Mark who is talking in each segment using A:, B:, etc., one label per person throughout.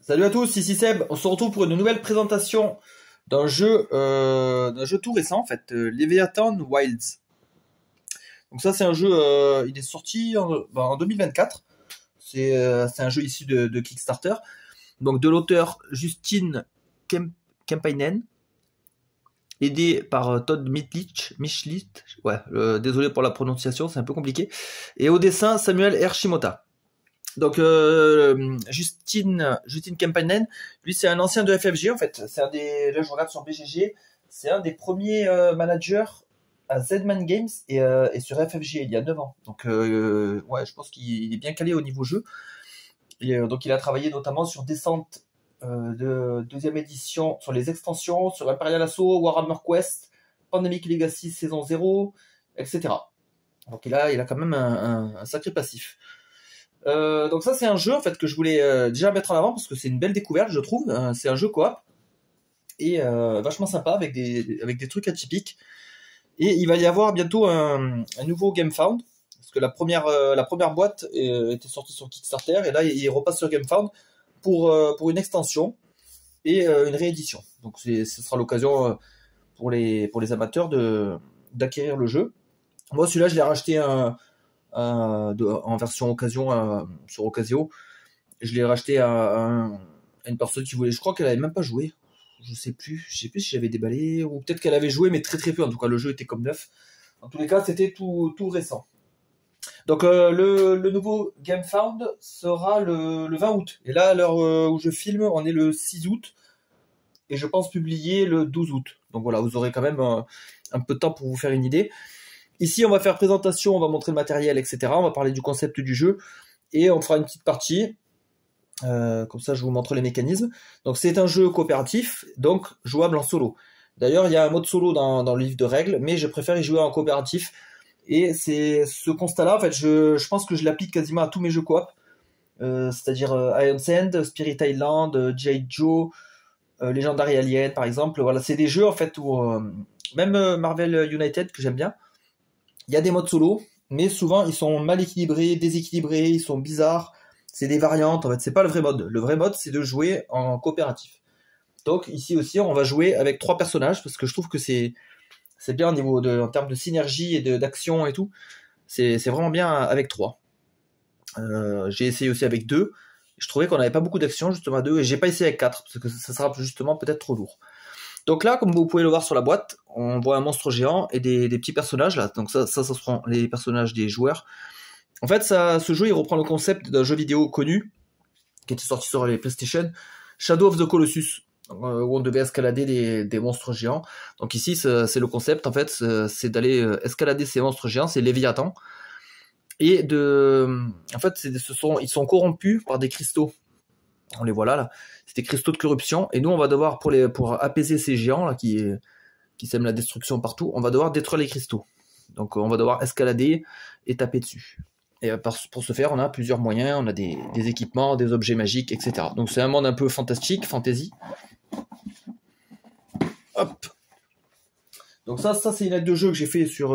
A: Salut à tous, ici Seb. On se retrouve pour une nouvelle présentation d'un jeu tout récent en fait, Leviathan Wilds. Donc ça c'est un jeu, il est sorti en 2024. C'est un jeu issu de Kickstarter. Donc de l'auteur Justin Kempainen, aidé par Todd Michlich. Ouais, désolé pour la prononciation, c'est un peu compliqué. Et au dessin Samuel R. Shimota. Donc Justin Kempainen, lui c'est un ancien de FFG en fait. Là je regarde sur BGG, c'est un des premiers managers à Zedman Games et sur FFG il y a 9 ans. Donc ouais, je pense qu'il est bien calé au niveau jeu. Et donc il a travaillé notamment sur Descent de deuxième édition, sur les extensions, sur Imperial Assault, Warhammer Quest, Pandemic Legacy saison 0, etc. Donc il a quand même un sacré passif. Donc ça c'est un jeu en fait que je voulais déjà mettre en avant parce que c'est une belle découverte je trouve. C'est un jeu coop et vachement sympa avec des trucs atypiques. Et il va y avoir bientôt un nouveau GameFound parce que la première boîte était sortie sur Kickstarter et là il repasse sur GameFound pour une extension et une réédition. Donc ce sera l'occasion pour les amateurs d'acquérir le jeu. Moi celui-là je l'ai racheté en version occasion sur Ocasio. Je l'ai racheté à une personne qui voulait, je crois qu'elle avait même pas joué, je sais plus si j'avais déballé ou peut-être qu'elle avait joué mais très très peu. En tout cas le jeu était comme neuf, en tous les cas c'était tout récent. Donc le nouveau GameFound sera le 20 août et là à l'heure où je filme on est le 6 août et je pense publier le 12 août. Donc voilà, vous aurez quand même un peu de temps pour vous faire une idée. Ici, on va faire présentation, on va montrer le matériel, etc. On va parler du concept du jeu et on fera une petite partie. Comme ça, je vous montre les mécanismes. Donc, c'est un jeu coopératif, donc jouable en solo. D'ailleurs, il y a un mode solo dans le livre de règles, mais je préfère y jouer en coopératif. Et c'est ce constat-là, en fait, je pense que je l'applique quasiment à tous mes jeux coop. C'est-à-dire Iron Sand, Spirit Island, G.I. Joe, Legendary Alien, par exemple. Voilà, c'est des jeux, en fait, où même Marvel United, que j'aime bien, il y a des modes solo, mais souvent ils sont mal équilibrés, déséquilibrés, ils sont bizarres. C'est des variantes, en fait, c'est pas le vrai mode. Le vrai mode, c'est de jouer en coopératif. Donc ici aussi, on va jouer avec 3 personnages, parce que je trouve que c'est bien en termes de synergie et d'action et tout. C'est vraiment bien avec 3. J'ai essayé aussi avec 2. Je trouvais qu'on n'avait pas beaucoup d'action justement à 2, et j'ai pas essayé avec 4, parce que ça sera justement peut-être trop lourd. Donc là, comme vous pouvez le voir sur la boîte, on voit un monstre géant et des petits personnages là. Donc ça seront les personnages des joueurs. En fait, ce jeu, il reprend le concept d'un jeu vidéo connu qui était sorti sur les PlayStation, Shadow of the Colossus, où on devait escalader des monstres géants. Donc ici, c'est le concept, en fait, c'est d'aller escalader ces monstres géants, c'est Léviathan. Et en fait, ils sont corrompus par des cristaux. On les voit là. C'est des cristaux de corruption. Et nous, on va devoir, pour apaiser ces géants là qui sèment la destruction partout, on va devoir détruire les cristaux. Donc on va devoir escalader et taper dessus. Et pour ce faire, on a plusieurs moyens. On a des équipements, des objets magiques, etc. Donc c'est un monde un peu fantastique, fantasy. Hop. Donc ça c'est une aide de jeu que j'ai fait sur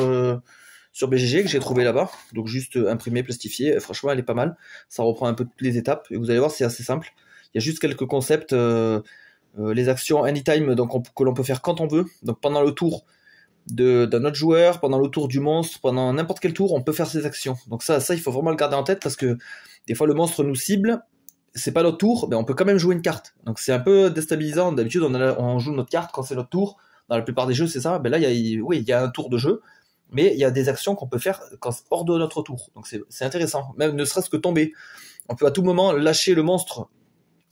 A: BGG, que j'ai trouvé là-bas. Donc juste imprimé, plastifié. Franchement, elle est pas mal. Ça reprend un peu toutes les étapes. Et vous allez voir, c'est assez simple. Il y a juste quelques concepts, les actions anytime que l'on peut faire quand on veut. Donc pendant le tour d'un autre joueur, pendant le tour du monstre, pendant n'importe quel tour, on peut faire ces actions. Donc ça il faut vraiment le garder en tête parce que des fois le monstre nous cible, c'est pas notre tour, mais on peut quand même jouer une carte. Donc c'est un peu déstabilisant. D'habitude on joue notre carte quand c'est notre tour. Dans la plupart des jeux c'est ça. Ben là il y a un tour de jeu, mais il y a des actions qu'on peut faire hors de notre tour. Donc c'est intéressant. Même ne serait-ce que tomber. On peut à tout moment lâcher le monstre.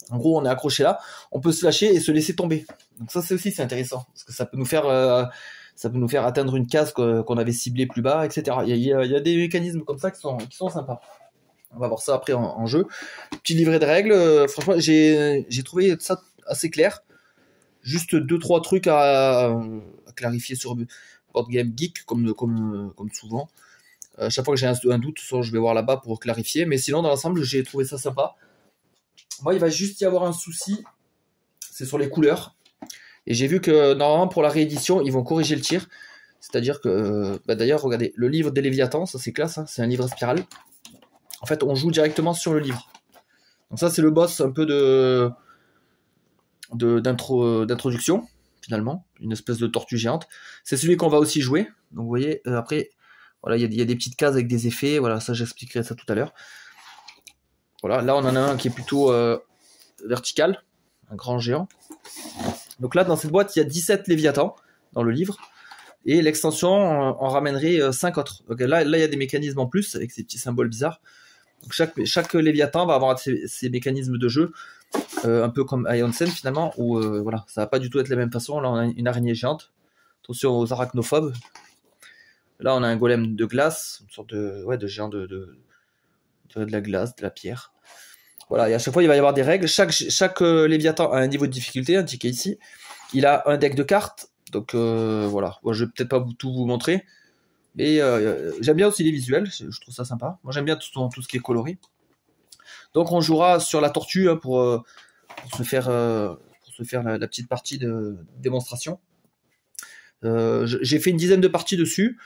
A: En gros, on est accroché là, on peut se lâcher et se laisser tomber. Donc ça, c'est intéressant, parce que ça peut nous faire atteindre une case qu'on avait ciblée plus bas, etc. Il y a des mécanismes comme ça qui sont sympas. On va voir ça après en jeu. Petit livret de règles. Franchement, j'ai trouvé ça assez clair. Juste 2-3 trucs à clarifier sur Board Game Geek, comme souvent. Chaque fois que j'ai un doute, je vais voir là-bas pour clarifier. Mais sinon, dans l'ensemble, j'ai trouvé ça sympa. Moi, il va juste y avoir un souci, c'est sur les couleurs. Et j'ai vu que normalement pour la réédition, ils vont corriger le tir. C'est-à-dire que, d'ailleurs, regardez, le livre des Léviathans, ça c'est classe, hein, c'est un livre à spirale. En fait, on joue directement sur le livre. Donc ça, c'est le boss un peu de d'introduction, finalement, une espèce de tortue géante. C'est celui qu'on va aussi jouer. Donc vous voyez, après, voilà, il y a des petites cases avec des effets. Voilà, ça j'expliquerai ça tout à l'heure. Voilà, là on en a un qui est plutôt vertical, un grand géant. Donc là, dans cette boîte, il y a 17 Léviathans dans le livre. Et l'extension en ramènerait 5 autres. Donc là, il y a des mécanismes en plus, avec ces petits symboles bizarres. Donc chaque Léviathan va avoir ses mécanismes de jeu, un peu comme Ion Sen finalement, où voilà, ça va pas du tout être de la même façon. Là, on a une araignée géante. Attention aux arachnophobes. Là, on a un golem de glace, une sorte de géant de la glace, de la pierre. Voilà, et à chaque fois, il va y avoir des règles. Chaque Léviathan a un niveau de difficulté, indiqué ici. Il a un deck de cartes. Donc voilà, moi, je vais peut-être pas tout vous montrer. Mais j'aime bien aussi les visuels, je trouve ça sympa. Moi, j'aime bien tout ce qui est coloré. Donc, on jouera sur la tortue hein, pour se faire la petite partie de démonstration. J'ai fait une dizaine de parties dessus.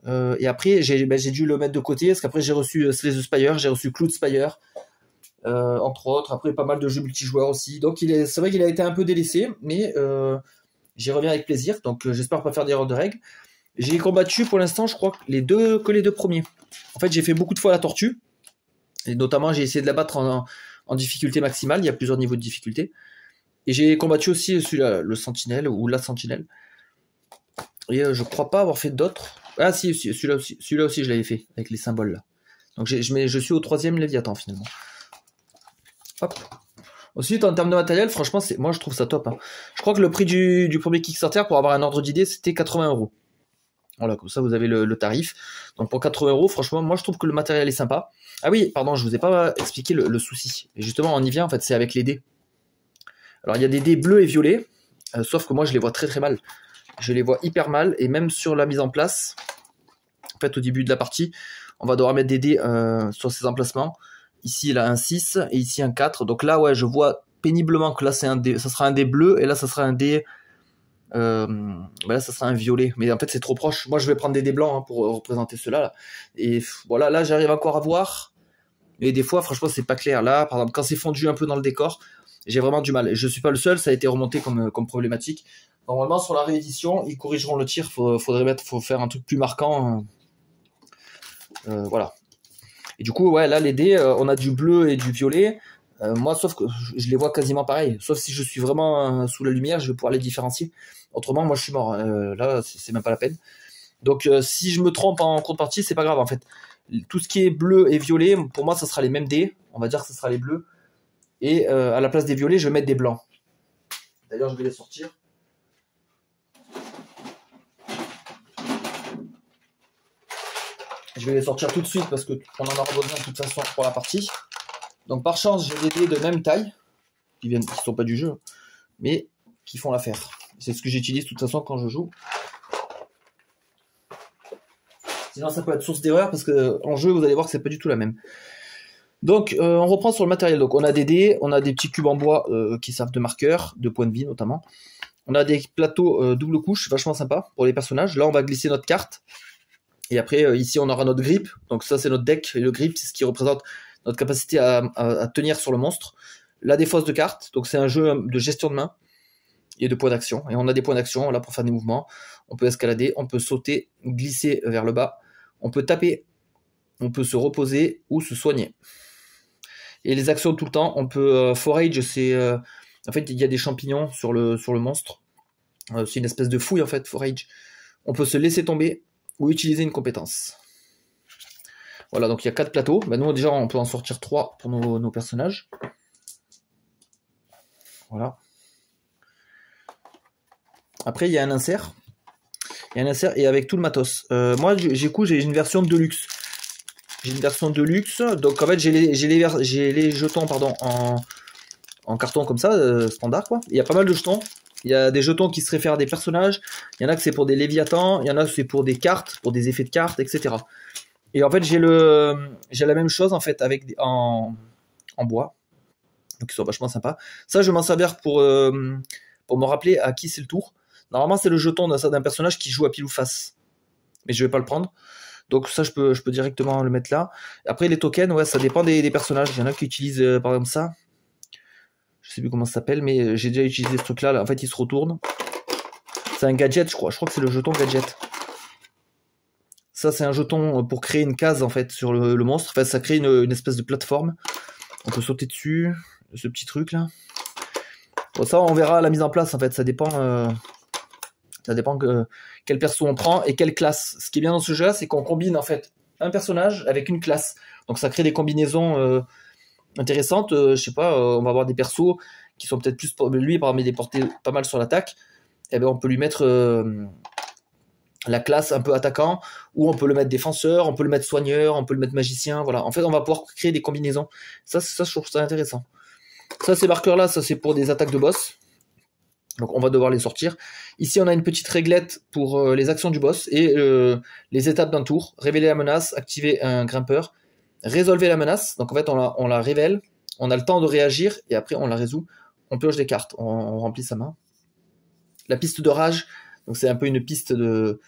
A: Et après, j'ai dû le mettre de côté, parce qu'après, j'ai reçu Slay the Spire, j'ai reçu Cloud Spire, entre autres. Après, pas mal de jeux multijoueurs aussi. Donc, c'est vrai qu'il a été un peu délaissé, mais j'y reviens avec plaisir. Donc, j'espère pas faire d'erreur de règle. J'ai combattu pour l'instant, je crois, que les deux premiers. En fait, j'ai fait beaucoup de fois la tortue. Et notamment, j'ai essayé de la battre en difficulté maximale. Il y a plusieurs niveaux de difficulté. Et j'ai combattu aussi celui-là, le sentinelle ou la sentinelle. Et je crois pas avoir fait d'autres. Ah si, celui-là aussi je l'avais fait, avec les symboles là. Donc je suis au 3e Léviathan finalement. Hop. Ensuite, en termes de matériel, franchement, moi je trouve ça top. Hein. Je crois que le prix du premier Kickstarter, pour avoir un ordre d'idée, c'était 80 €. Voilà, comme ça vous avez le tarif. Donc pour 80 €, franchement, moi je trouve que le matériel est sympa. Ah oui, pardon, je vous ai pas expliqué le souci. Et justement, on y vient, en fait, c'est avec les dés. Alors il y a des dés bleus et violets, sauf que moi je les vois très très mal. Je les vois hyper mal, et même sur la mise en place, en fait au début de la partie, on va devoir mettre des dés sur ces emplacements. Ici il a un 6 et ici un 4. Donc là ouais, je vois péniblement que là c'est un dé, ça sera un dé bleu, et là ça sera un dé là ça sera un violet, mais en fait c'est trop proche. Moi je vais prendre des dés blancs hein, pour représenter ceux-là là. Et voilà, là j'arrive encore à voir, et des fois franchement c'est pas clair. Là par exemple quand c'est fondu un peu dans le décor, j'ai vraiment du mal. Et je suis pas le seul, ça a été remonté comme problématique. Normalement sur la réédition ils corrigeront le tir, faut faire un truc plus marquant, voilà. Et du coup ouais, là les dés, on a du bleu et du violet. Moi sauf que je les vois quasiment pareil, sauf si je suis vraiment sous la lumière, je vais pouvoir les différencier. Autrement moi je suis mort, là c'est même pas la peine. Donc si je me trompe en contrepartie, c'est pas grave en fait. Tout ce qui est bleu et violet, pour moi ça sera les mêmes dés, on va dire que ce sera les bleus. Et à la place des violets, je vais mettre des blancs. D'ailleurs je vais les sortir. Je vais les sortir tout de suite parce qu'on en aura besoin de toute façon pour la partie. Donc par chance, j'ai des dés de même taille, qui sont pas du jeu, mais qui font l'affaire. C'est ce que j'utilise de toute façon quand je joue. Sinon ça peut être source d'erreur parce que en jeu, vous allez voir que c'est pas du tout la même. Donc on reprend sur le matériel. Donc on a des dés, on a des petits cubes en bois qui servent de marqueurs, de points de vie notamment. On a des plateaux double couche, vachement sympa pour les personnages. Là on va glisser notre carte. Et après, ici, on aura notre grip. Donc ça, c'est notre deck. Et le grip, c'est ce qui représente notre capacité à tenir sur le monstre. La défausse de cartes. Donc c'est un jeu de gestion de main et de points d'action. Et on a des points d'action là pour faire des mouvements. On peut escalader, on peut sauter, glisser vers le bas. On peut taper, on peut se reposer ou se soigner. Et les actions tout le temps, on peut forage, c'est... en fait, il y a des champignons sur le monstre. C'est une espèce de fouille, en fait, forage. On peut se laisser tomber ou utiliser une compétence. Voilà, donc il y a 4 plateaux. Ben, nous, déjà, on peut en sortir 3 pour nos personnages. Voilà. Après, il y a un insert. Il y a un insert et avec tout le matos. Moi, j'ai une version de luxe. J'ai une version de luxe. Donc, en fait, j'ai les jetons en carton comme ça, standard, quoi. Il y a pas mal de jetons. Il y a des jetons qui se réfèrent à des personnages. Il y en a que c'est pour des Léviathans. Il y en a que c'est pour des cartes, pour des effets de cartes, etc. Et en fait, j'ai la même chose en fait en bois. Donc ils sont vachement sympas. Ça, je vais m'en servir pour me rappeler à qui c'est le tour. Normalement, c'est le jeton d'un personnage qui joue à pile ou face. Mais je vais pas le prendre. Donc ça, je peux directement le mettre là. Après, les tokens, ouais, ça dépend des personnages. Il y en a qui utilisent par exemple ça. Je sais plus comment ça s'appelle, mais j'ai déjà utilisé ce truc-là. En fait, il se retourne. C'est un gadget, je crois. Je crois que c'est le jeton gadget. Ça, c'est un jeton pour créer une case, en fait, sur le monstre. Enfin, ça crée une espèce de plateforme. On peut sauter dessus. Ce petit truc-là. Bon, ça, on verra la mise en place, en fait. Ça dépend quel perso on prend et quelle classe. Ce qui est bien dans ce jeu-là, c'est qu'on combine, en fait, un personnage avec une classe. Donc, ça crée des combinaisons intéressantes. Je sais pas, on va avoir des persos qui sont peut-être plus... Lui, par exemple, il est porté pas mal sur l'attaque. Eh bien, on peut lui mettre la classe un peu attaquant, ou on peut le mettre défenseur, on peut le mettre soigneur, on peut le mettre magicien, voilà. En fait, on va pouvoir créer des combinaisons. Ça je trouve ça intéressant. Ça, ces marqueurs-là, ça c'est pour des attaques de boss. Donc, on va devoir les sortir. Ici, on a une petite réglette pour les actions du boss et les étapes d'un tour. Révéler la menace, activer un grimpeur, résolver la menace. Donc, en fait, on la révèle, on a le temps de réagir et après, on la résout. On pioche des cartes, on remplit sa main. La piste de rage, donc c'est un peu une piste de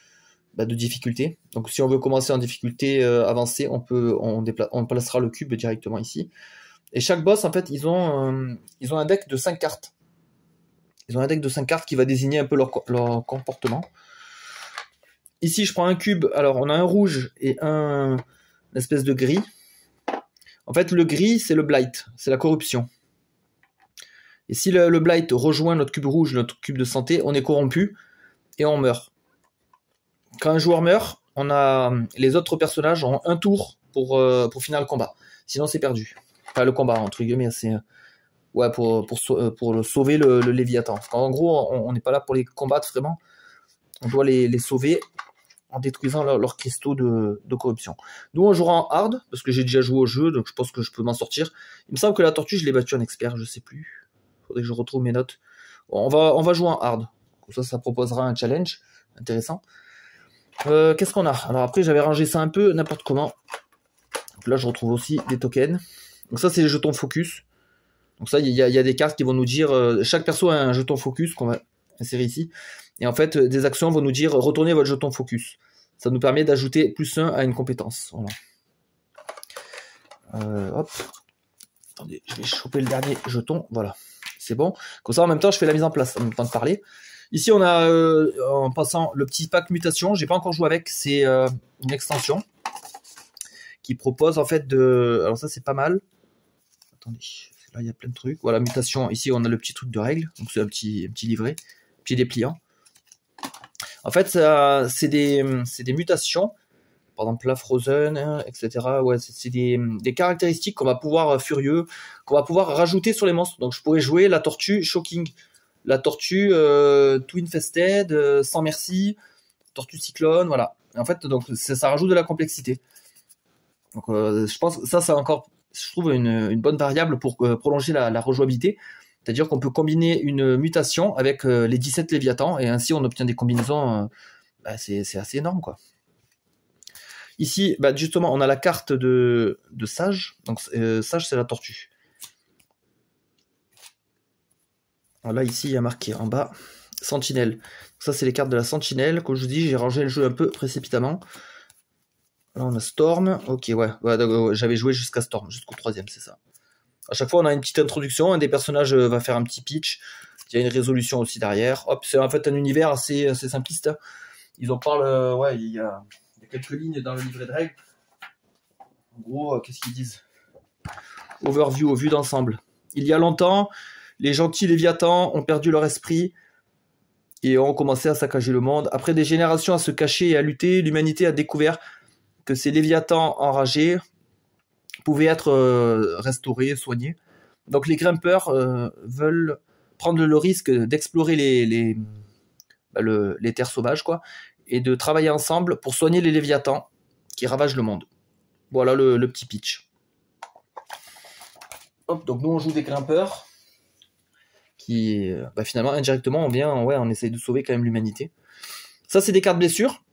A: difficulté. Donc si on veut commencer en difficulté avancée, on placera le cube directement ici. Et chaque boss, en fait, ils ont un deck de 5 cartes. Ils ont un deck de 5 cartes qui va désigner un peu leur comportement. Ici, je prends un cube. Alors, on a un rouge et une espèce de gris. En fait, le gris, c'est le blight, c'est la corruption. Et si le blight rejoint notre cube rouge, notre cube de santé, on est corrompu et on meurt. Quand un joueur meurt, les autres personnages ont un tour pour finir le combat. Sinon, c'est perdu. Enfin, le combat, entre guillemets, c'est... Ouais, pour sauver le Léviathan. En gros, on n'est pas là pour les combattre, vraiment. On doit les sauver en détruisant leurs cristaux de corruption. Nous, on jouera en hard, parce que j'ai déjà joué au jeu, donc je pense que je peux m'en sortir. Il me semble que la tortue, je l'ai battue en expert, je sais plus. Faudrait que je retrouve mes notes. Bon, on va jouer en hard. Comme ça proposera un challenge intéressant. Qu'est-ce qu'on a? Alors après, j'avais rangé ça un peu n'importe comment. Donc là, je retrouve aussi des tokens. Donc ça, c'est les jetons focus. Donc ça, il y a des cartes qui vont nous dire... chaque perso a un jeton focus qu'on va insérer ici. Et en fait, des actions vont nous dire retournez votre jeton focus. Ça nous permet d'ajouter +1 à une compétence. Voilà. Hop. Attendez, je vais choper le dernier jeton. Voilà. C'est bon. Comme ça, en même temps, je fais la mise en place, en même temps de parler. Ici, on a, en passant, le petit pack mutation. J'ai pas encore joué avec. C'est une extension qui propose, en fait, de... Alors ça, c'est pas mal. Attendez. Là, il y a plein de trucs. Voilà, mutation. Ici, on a le petit truc de règles. Donc, c'est un petit livret. Un petit dépliant. En fait, c'est des mutations. Par exemple, la Frozen, etc. Ouais, c'est des caractéristiques qu'on va pouvoir furieux, qu'on va pouvoir rajouter sur les monstres. Donc, je pourrais jouer la tortue Shocking, la tortue Twin Fested, Sans Merci, tortue Cyclone, voilà. Et en fait, donc ça rajoute de la complexité. Donc, je pense que ça c'est encore, je trouve, une bonne variable pour prolonger la rejouabilité. C'est-à-dire qu'on peut combiner une mutation avec les 17 Léviathans et ainsi on obtient des combinaisons. C'est assez énorme, quoi. Ici, justement, on a la carte de Sage. Donc, Sage, c'est la tortue. Alors là, ici, il y a marqué en bas Sentinelle. Ça, c'est les cartes de la Sentinelle. Comme je vous dis, j'ai rangé le jeu un peu précipitamment. Là, on a Storm. Ok, ouais j'avais joué jusqu'à Storm, jusqu'au 3e, c'est ça. À chaque fois, on a une petite introduction. Un des personnages va faire un petit pitch. Il y a une résolution aussi derrière. Hop, c'est en fait un univers assez simpliste. Ils en parlent, il y a quelques lignes dans le livret de règles. En gros, qu'est-ce qu'ils disent? Overview, vue d'ensemble. Il y a longtemps, les gentils Léviathans ont perdu leur esprit et ont commencé à saccager le monde. Après des générations à se cacher et à lutter, l'humanité a découvert que ces Léviathans enragés pouvaient être restaurés, soignés. Donc les grimpeurs veulent prendre le risque d'explorer les terres sauvages, quoi, et de travailler ensemble pour soigner les Léviathans qui ravagent le monde. Voilà le petit pitch. Hop, donc nous on joue des grimpeurs qui, finalement, indirectement, on essaye de sauver quand même l'humanité. Ça, c'est des cartes blessures.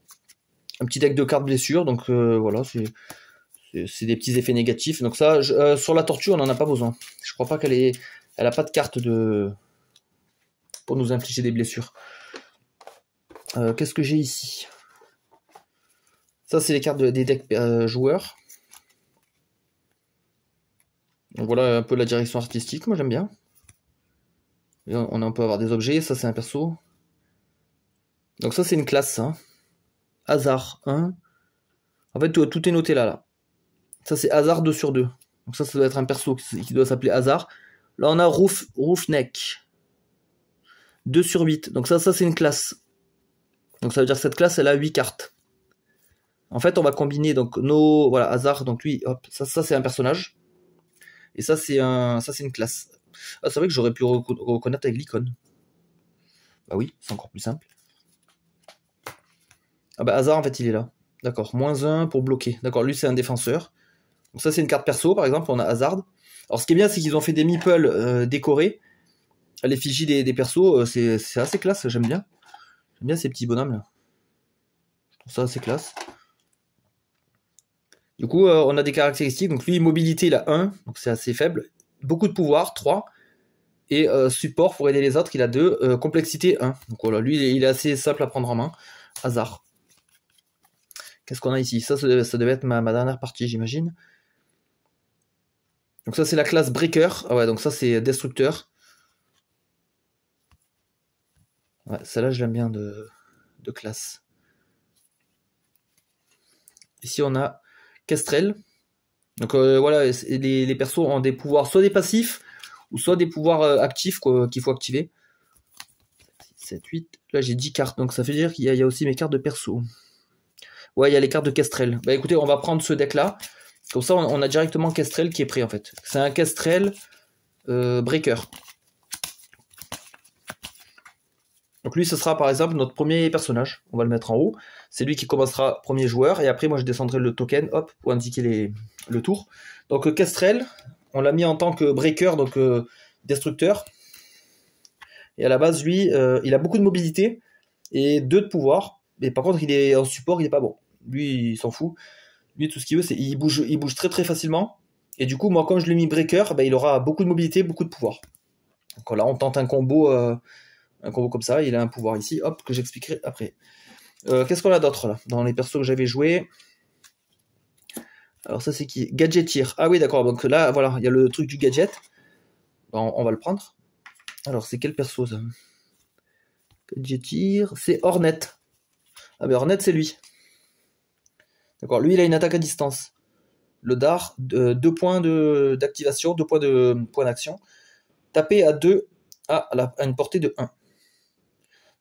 A: Un petit deck de cartes blessures, donc voilà, c'est des petits effets négatifs. Donc ça, sur la tortue, on n'en a pas besoin. Je crois pas elle a pas de carte pour nous infliger des blessures. Qu'est-ce que j'ai ici? Ça, c'est les cartes des decks joueurs. Donc voilà un peu la direction artistique, moi j'aime bien. Et on peut avoir des objets, ça c'est un perso. Donc ça c'est une classe, hein. Hasard 1. En fait tout est noté là. Ça c'est hasard 2 sur 2. Donc ça doit être un perso qui doit s'appeler hasard. Là on a Roofneck. 2 sur 8. Donc ça c'est une classe. Donc ça veut dire que cette classe elle a 8 cartes. En fait on va combiner donc nos... Voilà, hasard, donc lui, hop, ça c'est un personnage. Et ça c'est une classe. Ah, c'est vrai que j'aurais pu reconnaître avec l'icône. Bah oui, c'est encore plus simple. Ah bah hasard en fait il est là. D'accord, -1 pour bloquer. D'accord, lui c'est un défenseur. Donc ça c'est une carte perso, par exemple, on a hasard. Alors ce qui est bien c'est qu'ils ont fait des meeples décorés. À l'effigie des persos, c'est assez classe, j'aime bien. J'aime bien ces petits bonhommes là. Je trouve ça assez classe. Du coup, on a des caractéristiques. Donc lui, mobilité, il a 1, donc c'est assez faible. Beaucoup de pouvoir, 3. Et support pour aider les autres, il a 2. Complexité, 1. Donc voilà, lui, il est assez simple à prendre en main. Hasard. Qu'est-ce qu'on a ici? Ça devait être ma dernière partie, j'imagine. Donc ça, c'est la classe Breaker. Ah ouais, donc ça, c'est Destructeur. Ouais, celle-là, je l'aime bien de classe. Ici, on a Kestrel. Donc voilà, les persos ont des pouvoirs, soit des passifs, ou soit des pouvoirs actifs qu'il faut activer. 7, 8. Là, j'ai 10 cartes, donc ça veut dire qu'il y a aussi mes cartes de perso. Ouais, il y a les cartes de Kestrel. Bah écoutez, on va prendre ce deck-là. Comme ça, on a directement Kestrel qui est prêt, en fait. C'est un Kestrel Breaker. Donc lui, ce sera par exemple notre premier personnage. On va le mettre en haut. C'est lui qui commencera premier joueur. Et après, moi, je descendrai le token, hop, pour indiquer le tour. Donc Kestrel, on l'a mis en tant que breaker, donc destructeur. Et à la base, lui, il a beaucoup de mobilité et 2 de pouvoir. Mais par contre, il est en support, il est pas bon. Lui, il s'en fout. Lui, tout ce qu'il veut, c'est il bouge très très facilement. Et du coup, moi, comme je l'ai mis breaker, il aura beaucoup de mobilité, beaucoup de pouvoir. Donc là, on tente un combo comme ça. Il a un pouvoir ici, hop, que j'expliquerai après. Qu'est-ce qu'on a d'autre là dans les persos que j'avais joués? Alors ça c'est qui? Gadgeteer. Ah oui d'accord, donc là voilà, il y a le truc du gadget. Bon, on va le prendre. Alors c'est quel perso ça? Gadgeteer, c'est Hornet. Ah ben Hornet c'est lui. D'accord, lui il a une attaque à distance. Le dard, 2 points d'activation, 2 points d'action. Taper à 2 à une portée de 1.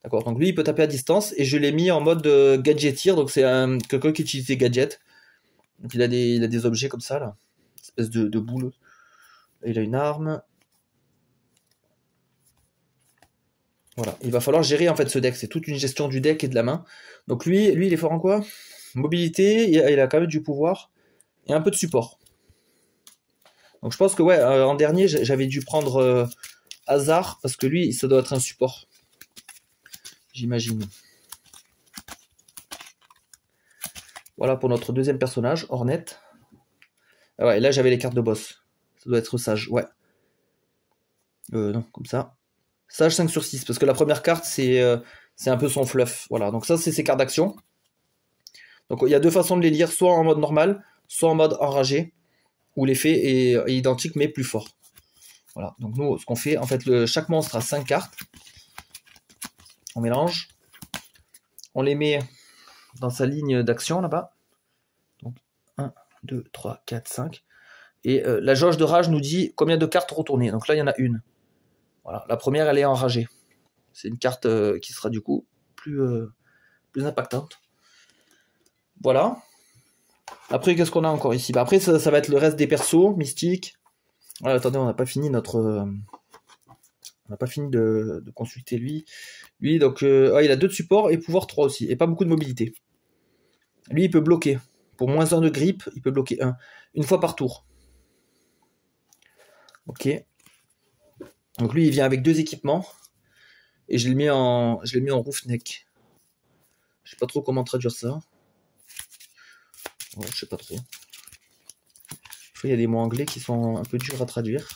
A: D'accord, donc lui il peut taper à distance et je l'ai mis en mode gadgeteer, donc c'est quelqu'un qui utilise des gadgets. Donc il a des objets comme ça là, une espèce de boule. Là, il a une arme. Voilà, il va falloir gérer en fait ce deck, c'est toute une gestion du deck et de la main. Donc lui il est fort en quoi? Mobilité, il a quand même du pouvoir et un peu de support. Donc je pense que ouais, en dernier j'avais dû prendre hasard parce que lui ça doit être un support. J'imagine. Voilà pour notre deuxième personnage, Hornet. Ah ouais, là j'avais les cartes de boss. Ça doit être sage, ouais. Non, comme ça. Sage 5 sur 6, parce que la première carte c'est un peu son fluff. Voilà, donc ça c'est ses cartes d'action. Donc il y a 2 façons de les lire, soit en mode normal, soit en mode enragé, où l'effet est identique mais plus fort. Voilà, donc nous ce qu'on fait, en fait chaque monstre a 5 cartes. On mélange. On les met dans sa ligne d'action là-bas. Donc 1, 2, 3, 4, 5. Et la jauge de rage nous dit combien de cartes retourner. Donc là il y en a une. Voilà, la première elle est enragée. C'est une carte qui sera du coup plus impactante. Voilà. Après qu'est-ce qu'on a encore ici? Après ça va être le reste des persos mystiques. Voilà, attendez, on n'a pas fini on n'a pas fini de consulter lui. Lui donc il a 2 de support et pouvoir 3 aussi. Et pas beaucoup de mobilité. Lui il peut bloquer. Pour -1 de grip, il peut bloquer 1. Une fois par tour. Ok. Donc lui il vient avec 2 équipements. Et je l'ai mis en Roofneck. Je sais pas trop comment traduire ça. Ouais, je sais pas trop. Il y a des mots anglais qui sont un peu durs à traduire.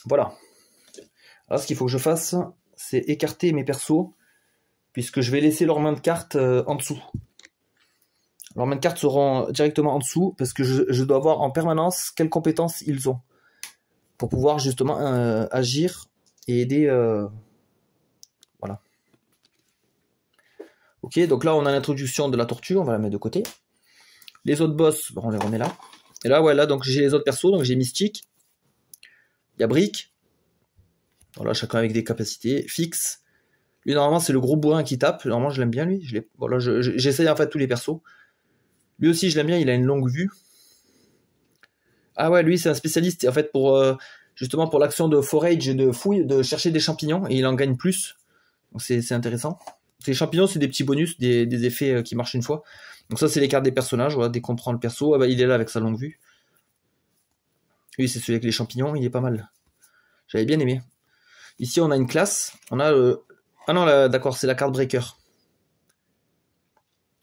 A: Voilà. Alors ce qu'il faut que je fasse, c'est écarter mes persos, puisque je vais laisser leur main de cartes en dessous. Alors mes cartes seront directement en dessous parce que je dois voir en permanence quelles compétences ils ont pour pouvoir justement agir et aider. Voilà. Ok, donc là on a l'introduction de la tortue, on va la mettre de côté. Les autres boss, bon, on les remet là. Et là, ouais, là donc j'ai les autres persos, donc j'ai Mystique, il y a Brick, voilà, chacun avec des capacités, Fix. Lui normalement c'est le gros bourrin qui tape, normalement je l'aime bien lui. Voilà, j'essaye en fait tous les persos. Lui aussi je l'aime bien, il a une longue vue. Ah ouais, lui c'est un spécialiste en fait pour justement pour l'action de forage, de fouille, de chercher des champignons et il en gagne plus. Donc c'est intéressant. Les champignons c'est des petits bonus, des effets qui marchent une fois. Donc ça c'est les cartes des personnages, voilà, dès qu'on prend le perso, ah bah, il est là avec sa longue vue. Lui c'est celui avec les champignons, il est pas mal. J'avais bien aimé. Ici on a une classe, on a ah non d'accord, c'est la carte breaker.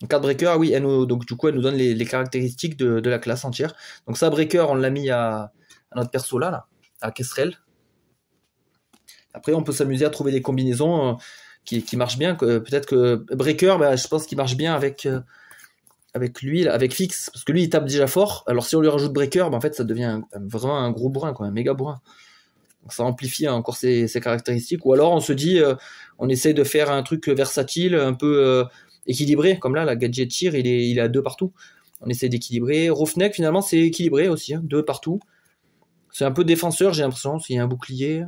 A: Une carte breaker, oui, donc du coup elle nous donne les caractéristiques de la classe entière. Donc ça breaker on l'a mis à notre perso là, à Kestrel. Après on peut s'amuser à trouver des combinaisons qui marchent bien. Peut-être que breaker, bah, je pense qu'il marche bien avec lui, là, avec Fix, parce que lui il tape déjà fort. Alors si on lui rajoute breaker, bah, en fait ça devient vraiment un gros bourrin, quoi, un méga bourrin. Donc ça amplifie encore ses caractéristiques. Ou alors on se dit, on essaie de faire un truc versatile, un peu équilibré, comme là, la gadget tir, il est à 2 partout. On essaie d'équilibrer. Roughneck, finalement, c'est équilibré aussi, 2 partout. C'est un peu défenseur, j'ai l'impression, s'il y a un bouclier.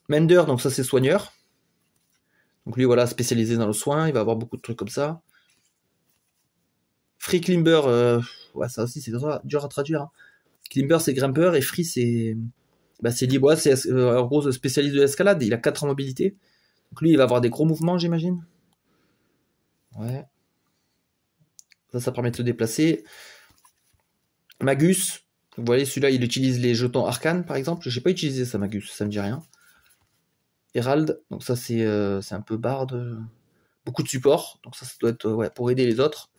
A: Mender, donc ça c'est soigneur. Donc lui, voilà, spécialisé dans le soin, il va avoir beaucoup de trucs comme ça. Free Climber, ouais, ça aussi c'est dur à traduire. Hein. Climber c'est grimpeur et Free c'est libre. Ouais, c'est en gros spécialiste de l'escalade, il a 4 en mobilité. Donc lui il va avoir des gros mouvements, j'imagine. Ouais. Ça permet de se déplacer. Magus, vous voyez celui-là il utilise les jetons arcanes par exemple. J'ai pas utilisé ça Magus, ça me dit rien. Herald, donc ça c'est un peu barde. Beaucoup de support, donc ça doit être ouais, pour aider les autres.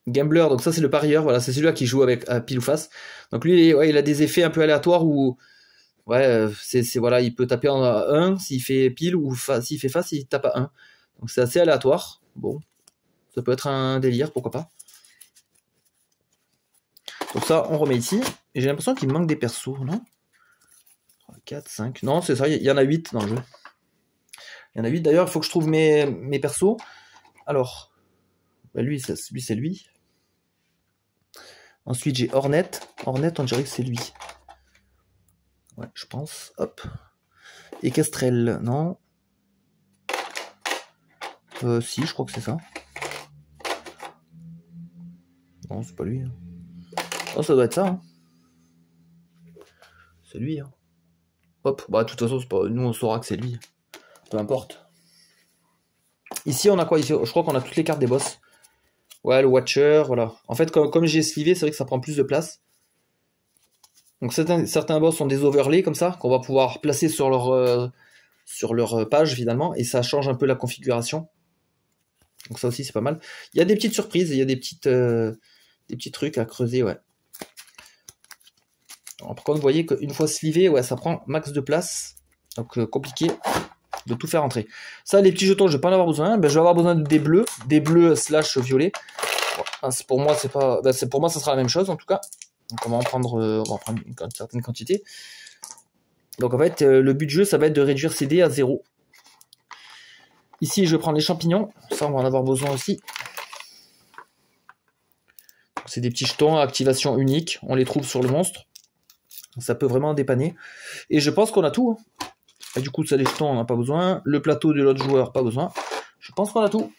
A: Gambler, donc ça c'est le parieur, voilà, c'est celui-là qui joue avec pile ou face. Donc lui, ouais, il a des effets un peu aléatoires où ouais, voilà, il peut taper en 1 s'il fait pile ou s'il fait face, il tape à 1. Donc c'est assez aléatoire. Bon, ça peut être un délire, pourquoi pas. Donc ça, on remet ici. Et j'ai l'impression qu'il me manque des persos, non 3, 4, 5. Non, c'est ça, il y en a 8 dans le jeu. Il y en a 8. D'ailleurs, il faut que je trouve mes persos. Alors, bah lui, c'est lui. Ensuite, j'ai Hornet. Hornet, on dirait que c'est lui. Ouais, je pense. Hop. Et Kestrel, non. Si, je crois que c'est ça. Non, c'est pas lui. Hein. Oh, ça doit être ça. Hein. C'est lui. Hein. Hop. Bah, de toute façon, pas... nous, on saura que c'est lui. Peu importe. Ici, on a quoi ici? Je crois qu'on a toutes les cartes des boss. Ouais, le Watcher, voilà. En fait, comme j'ai slivé, c'est vrai que ça prend plus de place. Donc certains boss ont des overlays comme ça, qu'on va pouvoir placer sur leur page finalement, et ça change un peu la configuration. Donc ça aussi c'est pas mal. Il y a des petites surprises, il y a des petits trucs à creuser, ouais. Alors, par contre, vous voyez qu'une fois slivé, ouais, ça prend max de place. Donc compliqué de tout faire entrer. Ça, les petits jetons, je vais pas en avoir besoin. Ben, je vais avoir besoin des bleus / violets. Bon, pour moi, pour moi, ça sera la même chose en tout cas. Donc on va en prendre une certaine quantité. Donc en fait, le but du jeu, ça va être de réduire ces dés à 0. Ici, je prends les champignons. Ça, on va en avoir besoin aussi. C'est des petits jetons à activation unique. On les trouve sur le monstre. Ça peut vraiment dépanner. Et je pense qu'on a tout. Hein. Et du coup, ça, les jetons, on n'a pas besoin. Le plateau de l'autre joueur, pas besoin. Je pense qu'on a tout.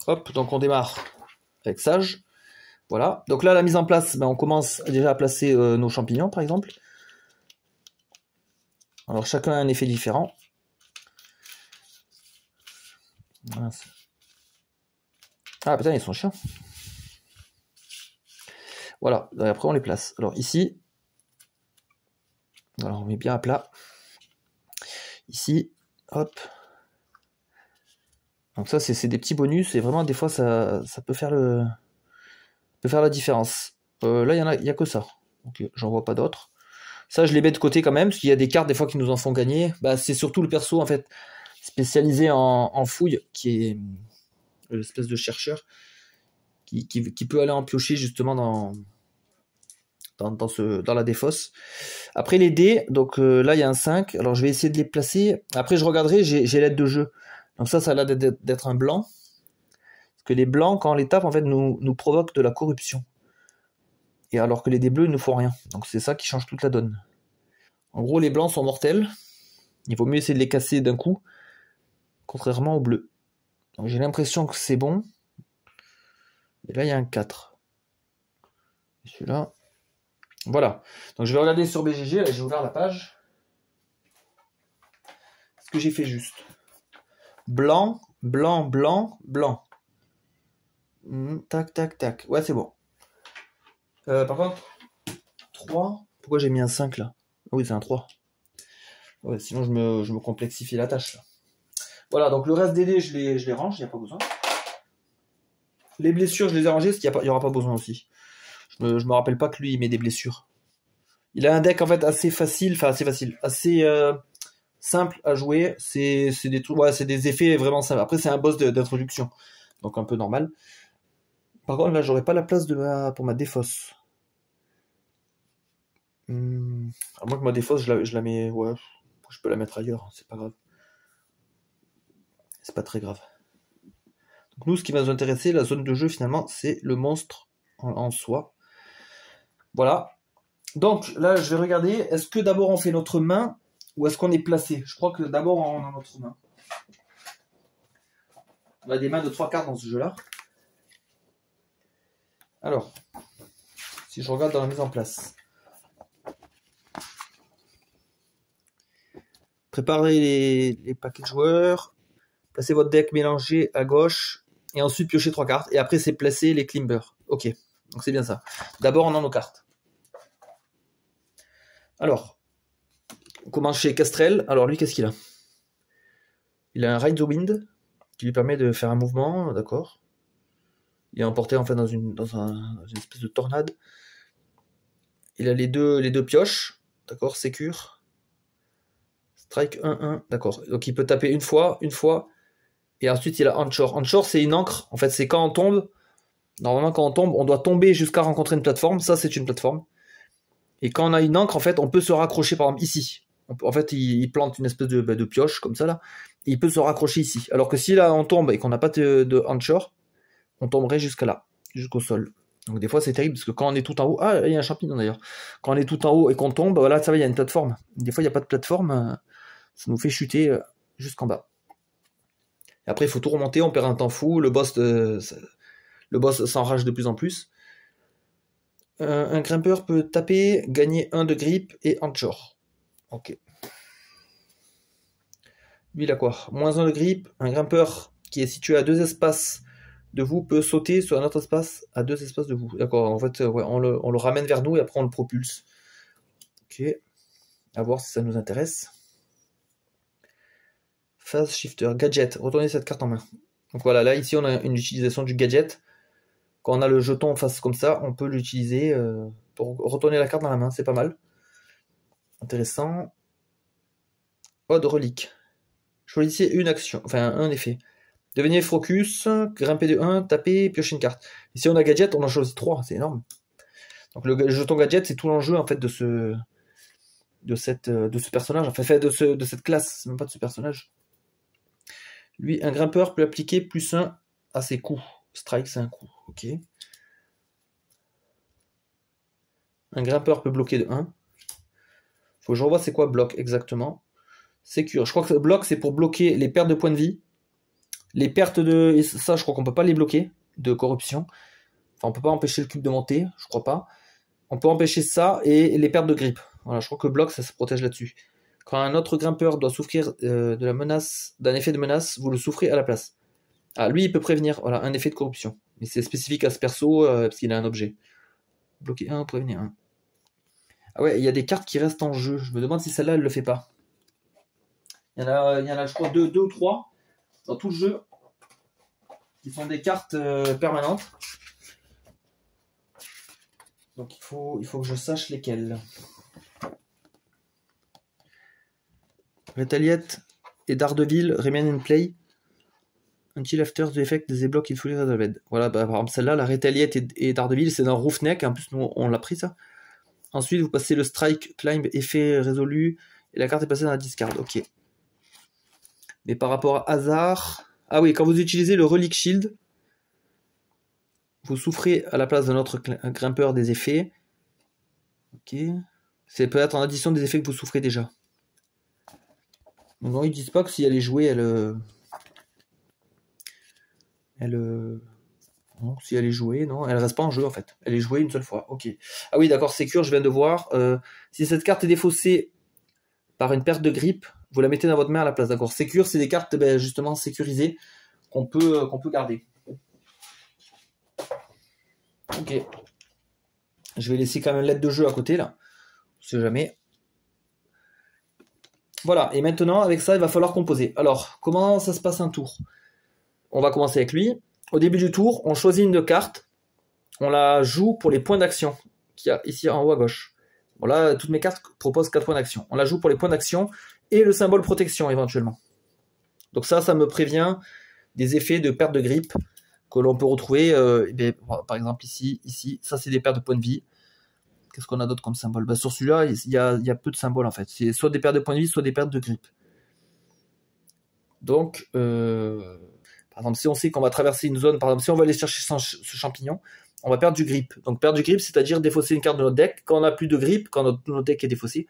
A: Hop, donc on démarre avec Sage. Voilà. Donc là, la mise en place, ben, on commence déjà à placer nos champignons, par exemple. Alors, chacun a un effet différent. Voilà. Ah, putain, ils sont chiants. Voilà. Et après, on les place. Alors, ici. Alors, on met bien à plat. Ici. Hop. Donc ça, c'est des petits bonus. Et vraiment, des fois, ça peut faire la différence. Là, il y a que ça. Donc, j'en vois pas d'autres. Ça, je les mets de côté quand même, parce qu'il y a des cartes des fois qui nous en font gagner. Bah, c'est surtout le perso en fait spécialisé en fouille, qui est l'espèce de chercheur, qui peut aller en piocher justement dans la défausse. Après les dés, donc là il y a un 5, alors je vais essayer de les placer. Après je regarderai, j'ai l'aide de jeu. Donc ça a l'air d'être un blanc. Parce que les blancs, quand on les tape, en fait, nous provoquent de la corruption. Et alors que les dés bleus, ils ne font rien. Donc c'est ça qui change toute la donne. En gros, les blancs sont mortels. Il vaut mieux essayer de les casser d'un coup, contrairement aux bleus. Donc j'ai l'impression que c'est bon. Et là, il y a un 4. Et celui-là. Voilà. Donc je vais regarder sur BGG. Là, j'ai ouvert la page. Ce que j'ai fait juste. Blanc, blanc, blanc, blanc. Tac, tac, tac. Ouais, c'est bon. Par contre, 3. Pourquoi j'ai mis un 5 là? Ah oui, c'est un 3. Ouais, sinon je me complexifie la tâche là. Voilà, donc le reste des dés, je les range, il n'y a pas besoin. Les blessures, je les ai rangées parce qu'il n'y aura pas besoin aussi. Je me rappelle pas que lui, il met des blessures. Il a un deck en fait assez facile, assez simple à jouer. C'est des trucs, ouais, c'est des effets vraiment simples. Après, c'est un boss d'introduction, donc un peu normal. Par contre, là, j'aurais pas la place pour ma défausse. À moins que ma défausse, je la mets, ouais, je peux la mettre ailleurs, c'est pas grave. C'est pas très grave. Donc nous, ce qui va nous intéresser, la zone de jeu finalement, c'est le monstre en soi. Voilà. Donc là, je vais regarder, est-ce que d'abord on fait notre main ou est-ce qu'on est placé? Je crois que d'abord on a notre main. On a des mains de 3 cartes dans ce jeu-là. Alors, si je regarde dans la mise en place. Préparez les paquets de joueurs. Placez votre deck mélangé à gauche. Et ensuite piochez 3 cartes. Et après, c'est placer les climbers. Ok, donc c'est bien ça. D'abord, on a nos cartes. Alors, on commence chez Castrel. Alors lui, qu'est-ce qu'il a? Il a un Ride the Wind qui lui permet de faire un mouvement, d'accord. Il est emporté en fait dans une espèce de tornade. Il a les deux pioches, d'accord, sécure. Strike 1-1, d'accord. Donc il peut taper une fois, et ensuite il a Anchor. Anchor, c'est une ancre, en fait, c'est quand on tombe. Normalement, quand on tombe, on doit tomber jusqu'à rencontrer une plateforme. Ça, c'est une plateforme. Et quand on a une ancre, en fait, on peut se raccrocher, par exemple, ici. En fait, il plante une espèce de pioche, comme ça, là. Et il peut se raccrocher ici. Alors que si là, on tombe et qu'on n'a pas de Anchor, on tomberait jusqu'à là, jusqu'au sol. Donc des fois, c'est terrible, parce que quand on est tout en haut... Ah, il y a un champignon, d'ailleurs. Quand on est tout en haut et qu'on tombe, voilà, ça va, il y a une plateforme. Des fois, il n'y a pas de plateforme. Ça nous fait chuter jusqu'en bas. Et après, il faut tout remonter, on perd un temps fou. Le boss s'enrage de plus en plus. Un grimpeur peut taper, gagner 1 de grip et Anchor. Ok. Lui, il a quoi? Moins 1 de grip. Un grimpeur qui est situé à 2 espaces de vous peut sauter sur un autre espace à 2 espaces de vous. D'accord, en fait, ouais, on le ramène vers nous et après on le propulse. Ok. À voir si ça nous intéresse. Phase Shifter. Gadget. Retournez cette carte en main. Donc voilà, là, ici, on a une utilisation du gadget. Quand on a le jeton en face comme ça, on peut l'utiliser pour retourner la carte dans la main. C'est pas mal. Intéressant. Ode relique. Choisissez une action, enfin un effet. Devenez focus, grimper de 1, taper, piocher une carte. Ici on a gadget, on en choisit 3, c'est énorme. Donc le jeton gadget, c'est tout l'enjeu en fait de ce personnage, enfin de cette classe, c'est même pas de ce personnage. Lui, un grimpeur peut appliquer +1 à ses coups. Strike, c'est un coup, ok. Un grimpeur peut bloquer de 1. Faut que je revoie c'est quoi bloc exactement. Sécure. Je crois que bloc, c'est pour bloquer les pertes de points de vie. Les pertes de... Ça, je crois qu'on peut pas les bloquer, de corruption. Enfin, on peut pas empêcher le cube de monter, je crois pas. On peut empêcher ça et les pertes de grip. Voilà, je crois que bloc, ça se protège là-dessus. Quand un autre grimpeur doit souffrir de la menace, d'un effet de menace, vous le souffrez à la place. Ah, lui, il peut prévenir, voilà, un effet de corruption. Mais c'est spécifique à ce perso, parce qu'il a un objet. Bloquer 1, prévenir 1. Ah ouais, il y a des cartes qui restent en jeu. Je me demande si celle-là, elle le fait pas. Il y en a je crois, deux ou 3 dans tout le jeu qui sont des cartes permanentes. Donc il faut que je sache lesquelles. Retaliate et Daredevil remain in play until after the effect is blocked is fully resolved. Voilà, bah, par exemple celle-là, la Retaliate et Daredevil, c'est dans Roofneck, en plus nous on l'a pris ça. Ensuite vous passez le Strike, Climb, effet résolu, et la carte est passée dans la discard, ok. Mais par rapport à hasard... Ah oui, quand vous utilisez le Relic Shield, vous souffrez à la place d'un autre grimpeur des effets. Ok. C'est peut-être en addition des effets que vous souffrez déjà. Donc non, ils disent pas que si elle est jouée, non, si elle est jouée, non, elle reste pas en jeu en fait. Elle est jouée une seule fois. Ok. Ah oui, d'accord, Secure, je viens de voir. Si cette carte est défaussée par une perte de grip, vous la mettez dans votre main à la place. D'accord. Secure, c'est des cartes justement sécurisées qu'on peut garder. Ok. Je vais laisser quand même l'aide de jeu à côté là. On sait jamais. Voilà, et maintenant avec ça il va falloir composer. Alors, comment ça se passe un tour? On va commencer avec lui. Au début du tour, on choisit une carte, on la joue pour les points d'action qu'il y a ici en haut à gauche. Bon là, toutes mes cartes proposent 4 points d'action. On la joue pour les points d'action et le symbole protection éventuellement. Donc ça me prévient des effets de perte de grip que l'on peut retrouver, par exemple ici, ça c'est des pertes de points de vie. Qu'est-ce qu'on a d'autre comme symbole? Sur celui-là, il y a peu de symboles en fait. C'est soit des pertes de points de vie, soit des pertes de grip. Donc, par exemple, si on sait qu'on va traverser une zone, par exemple, si on va aller chercher ce champignon, on va perdre du grip. Donc, perdre du grip, c'est-à-dire défausser une carte de notre deck. Quand on n'a plus de grip, quand notre deck est défaussé,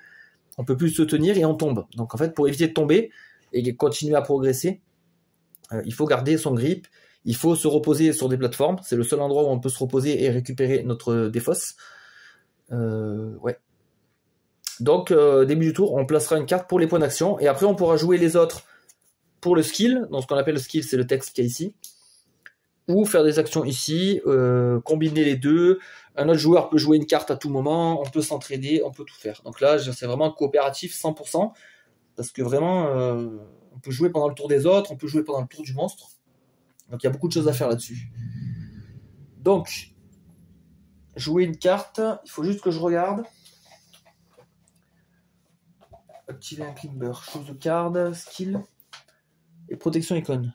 A: on peut plus se tenir et on tombe. Donc, en fait, pour éviter de tomber et continuer à progresser, il faut garder son grip. Il faut se reposer sur des plateformes. C'est le seul endroit où on peut se reposer et récupérer notre défausse. Ouais. Donc début du tour on placera une carte pour les points d'action et après on pourra jouer les autres pour le skill. Donc ce qu'on appelle le skill, c'est le texte qu'il y a ici, ou faire des actions ici, combiner les deux. Un autre joueur peut jouer une carte à tout moment, on peut s'entraider, on peut tout faire. Donc là c'est vraiment coopératif 100% parce que vraiment on peut jouer pendant le tour des autres, on peut jouer pendant le tour du monstre. Donc il y a beaucoup de choses à faire là-dessus. Donc jouer une carte, il faut juste que je regarde. Activer un climber, chose de card, skill et protection icône.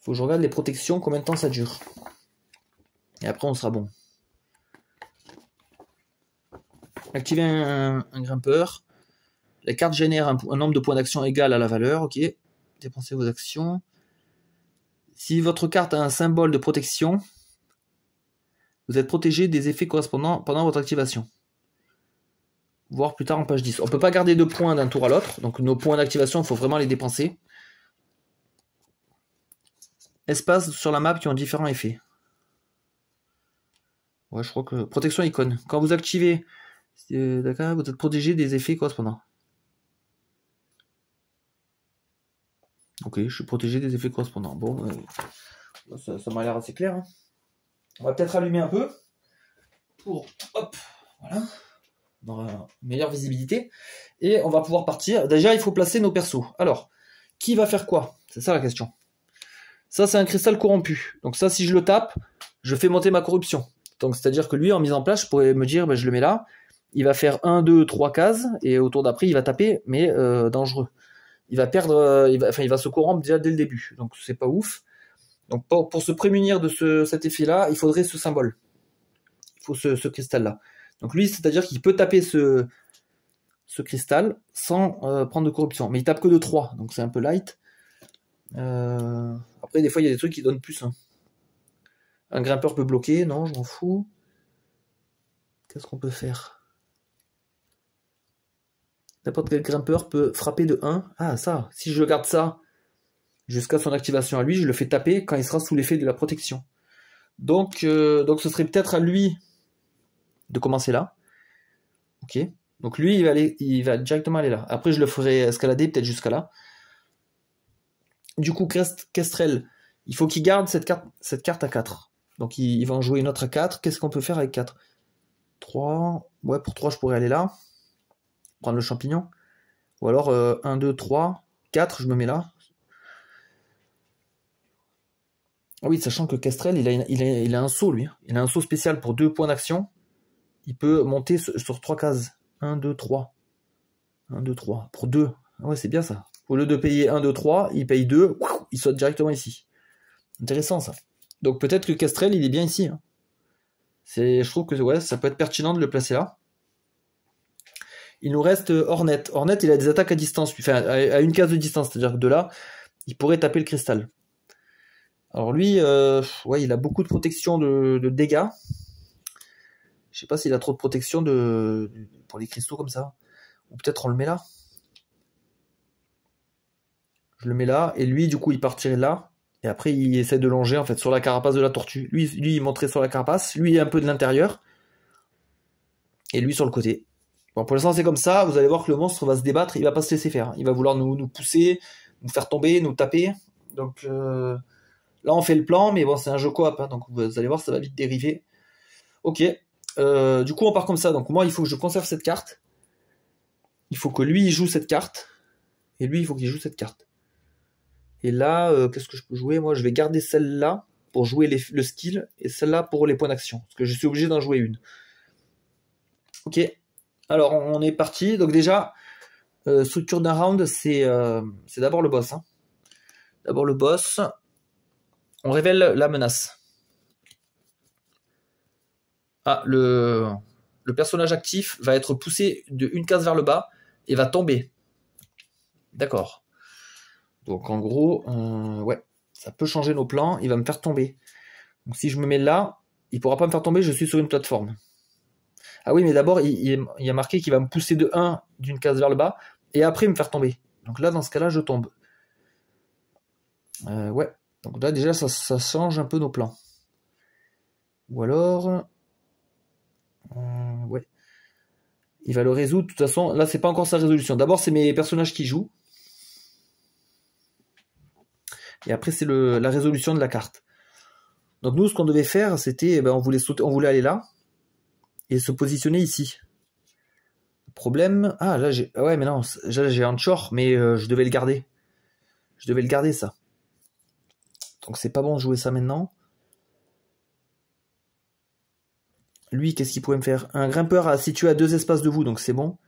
A: Faut que je regarde les protections, combien de temps ça dure. Et après on sera bon. Activer un grimpeur. La carte génère un nombre de points d'action égal à la valeur. Ok. Dépensez vos actions. Si votre carte a un symbole de protection, vous êtes protégé des effets correspondants pendant votre activation. Voire plus tard en page 10. On ne peut pas garder de points d'un tour à l'autre. Donc nos points d'activation, il faut vraiment les dépenser. Espaces sur la map qui ont différents effets. Ouais, je crois que... Protection icône. Quand vous activez, d'accord, vous êtes protégé des effets correspondants. Ok, je suis protégé des effets correspondants. Bon, ça m'a l'air assez clair. Hein. On va peut-être allumer un peu. Pour... Hop, voilà. Dans une meilleure visibilité. Et on va pouvoir partir. Déjà, il faut placer nos persos. Alors, qui va faire quoi? C'est ça la question. Ça, c'est un cristal corrompu. Donc ça, si je le tape, je fais monter ma corruption. Donc, c'est-à-dire que lui, en mise en place, je pourrais me dire, je le mets là. Il va faire 1, 2, 3 cases. Et au tour d'après, il va taper, mais dangereux. Il va perdre, il va se corrompre déjà dès le début. Donc, c'est pas ouf. Donc, pour se prémunir de cet effet-là, il faudrait ce symbole. Il faut ce cristal-là. Donc, lui, c'est-à-dire qu'il peut taper ce cristal sans prendre de corruption. Mais il tape que de 3. Donc, c'est un peu light. Après des fois il y a des trucs qui donnent plus. Un grimpeur peut bloquer, non je m'en fous. Qu'est-ce qu'on peut faire? N'importe quel grimpeur peut frapper de 1. Ah ça, si je garde ça jusqu'à son activation à lui, je le fais taper quand il sera sous l'effet de la protection. Donc ce serait peut-être à lui de commencer là. Ok. Donc lui il va directement aller là. Après je le ferai escalader peut-être jusqu'à là. Du coup, Kestrel, il faut qu'il garde cette carte à 4. Donc, il va en jouer une autre à 4. Qu'est-ce qu'on peut faire avec 4? 3. Ouais, pour 3, je pourrais aller là. Prendre le champignon. Ou alors, 1, 2, 3, 4, je me mets là. Ah oui, sachant que Kestrel, il a un saut, lui. Il a un saut spécial pour 2 points d'action. Il peut monter sur 3 cases. 1, 2, 3. 1, 2, 3. Pour 2. Ah ouais, c'est bien ça. Au lieu de payer 1, 2, 3, il paye 2. Il saute directement ici. Intéressant ça. Donc peut-être que Kestrel, il est bien ici. Hein. Je trouve que ouais, ça peut être pertinent de le placer là. Il nous reste Hornet. Hornet, il a des attaques à distance. Enfin, à une case de distance. C'est-à-dire que de là, il pourrait taper le cristal. Alors lui, ouais, il a beaucoup de protection de dégâts. Je sais pas s'il a trop de protection pour les cristaux comme ça. Ou peut-être on le met là. Je le mets là. Et lui, du coup, il partirait là. Et après, il essaie de longer en fait sur la carapace de la tortue. Lui il monterait sur la carapace. Lui, un peu de l'intérieur. Et lui sur le côté. Bon, pour l'instant, c'est comme ça. Vous allez voir que le monstre va se débattre. Il va pas se laisser faire. Il va vouloir nous pousser, nous faire tomber, nous taper. Donc là, on fait le plan. Mais bon, c'est un jeu coop. Hein, donc vous allez voir, ça va vite dériver. Ok. Du coup, on part comme ça. Donc moi, il faut que je conserve cette carte. Il faut que lui, il joue cette carte. Et lui, il faut qu'il joue cette carte. Et là, qu'est-ce que je peux jouer? Moi, je vais garder celle-là pour jouer le skill. Et celle-là pour les points d'action. Parce que je suis obligé d'en jouer une. Ok. Alors, on est parti. Donc déjà, structure d'un round, c'est d'abord le boss. Hein. D'abord le boss. On révèle la menace. Ah, le personnage actif va être poussé d'une case vers le bas et va tomber. D'accord. Donc en gros, ouais, ça peut changer nos plans. Il va me faire tomber. Donc si je me mets là, il pourra pas me faire tomber, je suis sur une plateforme. Ah oui, mais d'abord, il y a marqué qu'il va me pousser de 1 d'une case vers le bas et après me faire tomber. Donc là, dans ce cas-là, je tombe. Ouais. Donc là, déjà, ça change un peu nos plans. Ou alors... ouais. Il va le résoudre. De toute façon, là, c'est pas encore sa résolution. D'abord, c'est mes personnages qui jouent. Et après, c'est la résolution de la carte. Donc nous, ce qu'on devait faire, c'était... on voulait sauter, on voulait aller là. Et se positionner ici. Le problème... Ah, là, j'ai... Ouais, mais non. Là, j'ai un chore, mais je devais le garder. Je devais le garder, ça. Donc c'est pas bon de jouer ça maintenant. Lui, qu'est-ce qu'il pourrait me faire? Un grimpeur situé à 2 espaces de vous, donc c'est bon.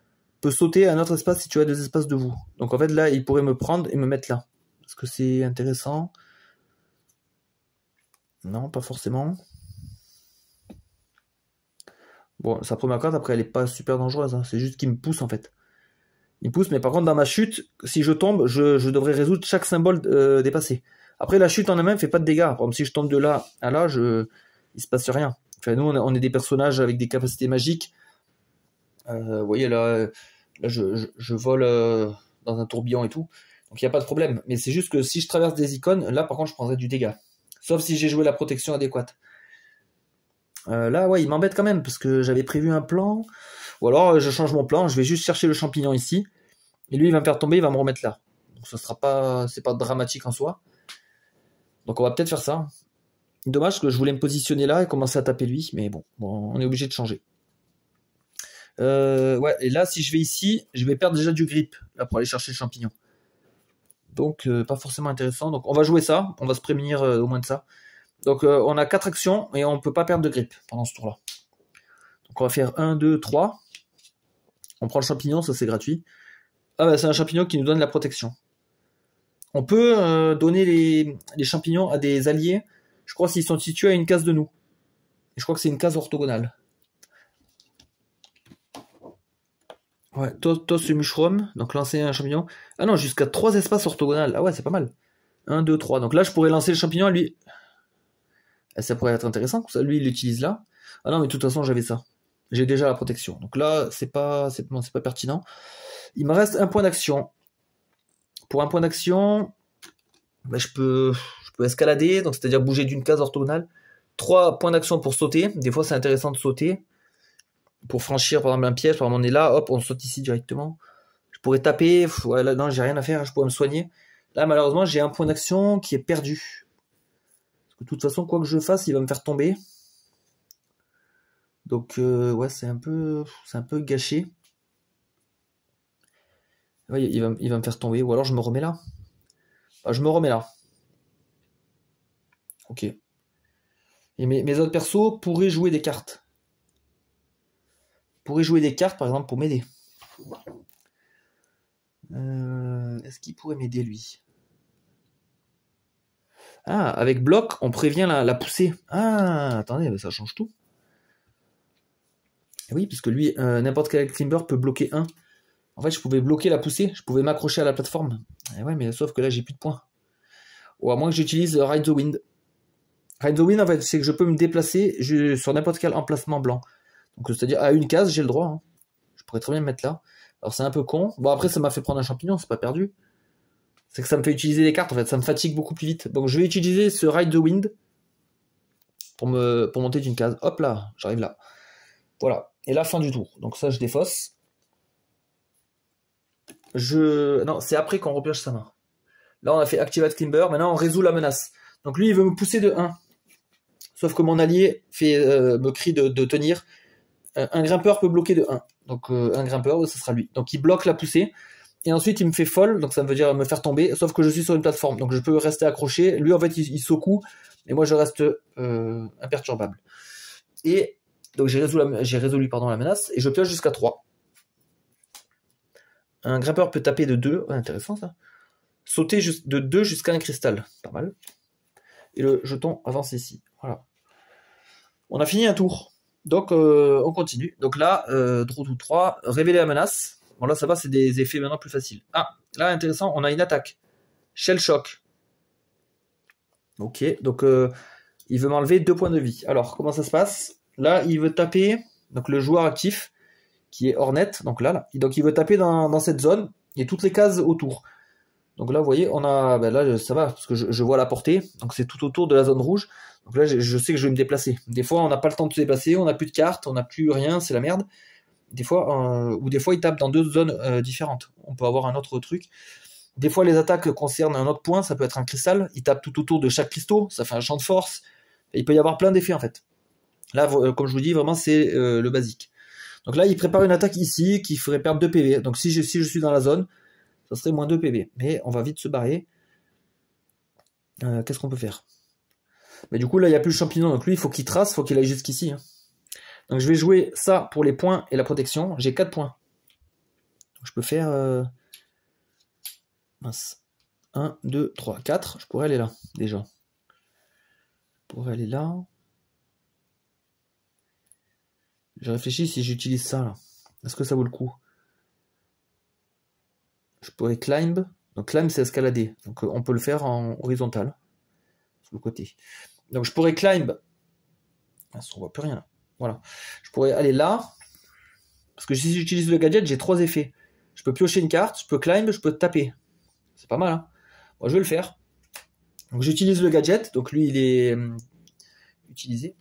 A: Peut sauter à un autre espace situé à 2 espaces de vous. Donc en fait là, il pourrait me prendre et me mettre là. Est-ce que c'est intéressant? Non, pas forcément. Bon, sa première carte, après, elle est pas super dangereuse. Hein. C'est juste qu'il me pousse en fait. Il me pousse, mais par contre, dans ma chute, si je tombe, je devrais résoudre chaque symbole dépassé. Après, la chute en elle-même fait pas de dégâts. Par exemple, si je tombe de là à là, il se passe rien. Enfin, nous, on est des personnages avec des capacités magiques. Vous voyez, là je vole dans un tourbillon et tout. Donc, il n'y a pas de problème. Mais c'est juste que si je traverse des icônes, là, par contre, je prendrais du dégât. Sauf si j'ai joué la protection adéquate. Là, ouais, il m'embête quand même, parce que j'avais prévu un plan. Ou alors, je change mon plan, je vais juste chercher le champignon ici. Et lui, il va me faire tomber, il va me remettre là. Donc, ça sera pas... C'est pas dramatique en soi. Donc, on va peut-être faire ça. Dommage que je voulais me positionner là et commencer à taper lui. Mais bon, on est obligé de changer. Ouais, et là, si je vais ici, je vais perdre déjà du grip, là, pour aller chercher le champignon. Donc, pas forcément intéressant. Donc, on va jouer ça. On va se prémunir au moins de ça. Donc, on a 4 actions et on peut pas perdre de grip pendant ce tour-là. Donc, on va faire 1, 2, 3. On prend le champignon, ça c'est gratuit. Ah bah, c'est un champignon qui nous donne la protection. On peut donner les champignons à des alliés, je crois s'ils sont situés à une case de nous. Et je crois que c'est une case orthogonale. Ouais, toss le mushroom, donc lancer un champignon. Ah non, jusqu'à 3 espaces orthogonales. Ah ouais, c'est pas mal. 1, 2, 3. Donc là, je pourrais lancer le champignon à lui. Et ça pourrait être intéressant, ça, lui, il l'utilise là. Ah non, mais de toute façon, j'avais ça. J'ai déjà la protection. Donc là, c'est pas pertinent. Il me reste un point d'action. Pour un point d'action, bah, je peux escalader, donc c'est-à-dire bouger d'une case orthogonale. 3 points d'action pour sauter. Des fois, c'est intéressant de sauter. Pour franchir, par exemple, un piège. Par exemple, on est là, hop, on saute ici directement. Je pourrais taper. Ouais, là, non, j'ai rien à faire. Je pourrais me soigner. Là, malheureusement, j'ai un point d'action qui est perdu. Parce que de toute façon, quoi que je fasse, il va me faire tomber. Donc, ouais, c'est un peu gâché. Ouais, il va me faire tomber. Ou alors, je me remets là. Ah, je me remets là. Ok. Et mes autres persos pourraient jouer des cartes. pourrait jouer des cartes, par exemple, pour m'aider. Est-ce qu'il pourrait m'aider, lui? Ah, avec bloc, on prévient la poussée. Ah, attendez, ça change tout. Oui, parce que lui, n'importe quel climber peut bloquer un. En fait, je pouvais bloquer la poussée, je pouvais m'accrocher à la plateforme. Et ouais, mais sauf que là, j'ai plus de points. Ou à moins que j'utilise Ride the Wind. Ride the Wind, en fait, c'est que je peux me déplacer sur n'importe quel emplacement blanc. Donc, c'est-à-dire à une case, j'ai le droit. Hein. Je pourrais très bien me mettre là. Alors, c'est un peu con. Bon, après, ça m'a fait prendre un champignon, c'est pas perdu. C'est que ça me fait utiliser les cartes, en fait. Ça me fatigue beaucoup plus vite. Donc, je vais utiliser ce Ride the Wind pour monter d'une case. Hop là, j'arrive là. Voilà. Et là, fin du tour. Donc, ça, je défausse. Non, c'est après qu'on repioche sa main. Là, on a fait Activate Climber. Maintenant, on résout la menace. Donc, lui, il veut me pousser de 1. Sauf que mon allié me crie de tenir. Un grimpeur peut bloquer de 1. Donc, un grimpeur, ce sera lui. Donc, il bloque la poussée. Et ensuite, il me fait folle. Donc, ça veut dire me faire tomber. Sauf que je suis sur une plateforme. Donc, je peux rester accroché. Lui, en fait, il secoue. Et moi, je reste imperturbable. Et donc, j'ai résolu la menace. Et je pioche jusqu'à 3. Un grimpeur peut taper de 2. Ouais, intéressant, ça. Sauter de 2 jusqu'à un cristal. Pas mal. Et le jeton avance ici. Voilà. On a fini un tour. Donc, on continue. Donc là, draw to 3, révéler la menace. Bon, là, ça va, c'est des effets maintenant plus faciles. Ah, là, intéressant, on a une attaque. Shell Shock. Ok, donc, il veut m'enlever 2 points de vie. Alors, comment ça se passe? Là, il veut taper, donc le joueur actif, qui est Hornet, donc là. Donc, il veut taper dans cette zone, et toutes les cases autour. Donc là, vous voyez, on a, ben là, ça va, parce que je vois la portée. Donc, c'est tout autour de la zone rouge. Donc là, je sais que je vais me déplacer. Des fois, on n'a pas le temps de se déplacer, on n'a plus de cartes, on n'a plus rien, c'est la merde. Des fois, ou des fois, il tape dans 2 zones différentes. On peut avoir un autre truc. Des fois, les attaques concernent un autre point, ça peut être un cristal. Il tape tout autour de chaque cristaux, ça fait un champ de force. Et il peut y avoir plein d'effets, en fait. Là, comme je vous dis, vraiment, c'est le basique. Donc là, il prépare une attaque ici qui ferait perdre 2 PV. Donc si je suis dans la zone, ça serait moins 2 PV. Mais on va vite se barrer. Qu'est-ce qu'on peut faire? Mais du coup, là, il n'y a plus le champignon. Donc lui, il faut qu'il trace, il faut qu'il aille jusqu'ici. Hein. Donc je vais jouer ça pour les points et la protection. J'ai 4 points. Donc, je peux faire... Mince. 1, 2, 3, 4. Je pourrais aller là, déjà. Je pourrais aller là. Je réfléchis si j'utilise ça, là. Est-ce que ça vaut le coup? Je pourrais climb. Donc climb, c'est escalader. Donc on peut le faire en horizontal. Sur le côté. Donc je pourrais climb. Ah, on voit plus rien là. Voilà. Je pourrais aller là. Parce que si j'utilise le gadget, j'ai 3 effets. Je peux piocher une carte, je peux climb, je peux taper. C'est pas mal, hein. Moi, je vais le faire. Donc j'utilise le gadget. Donc lui, il est utilisé.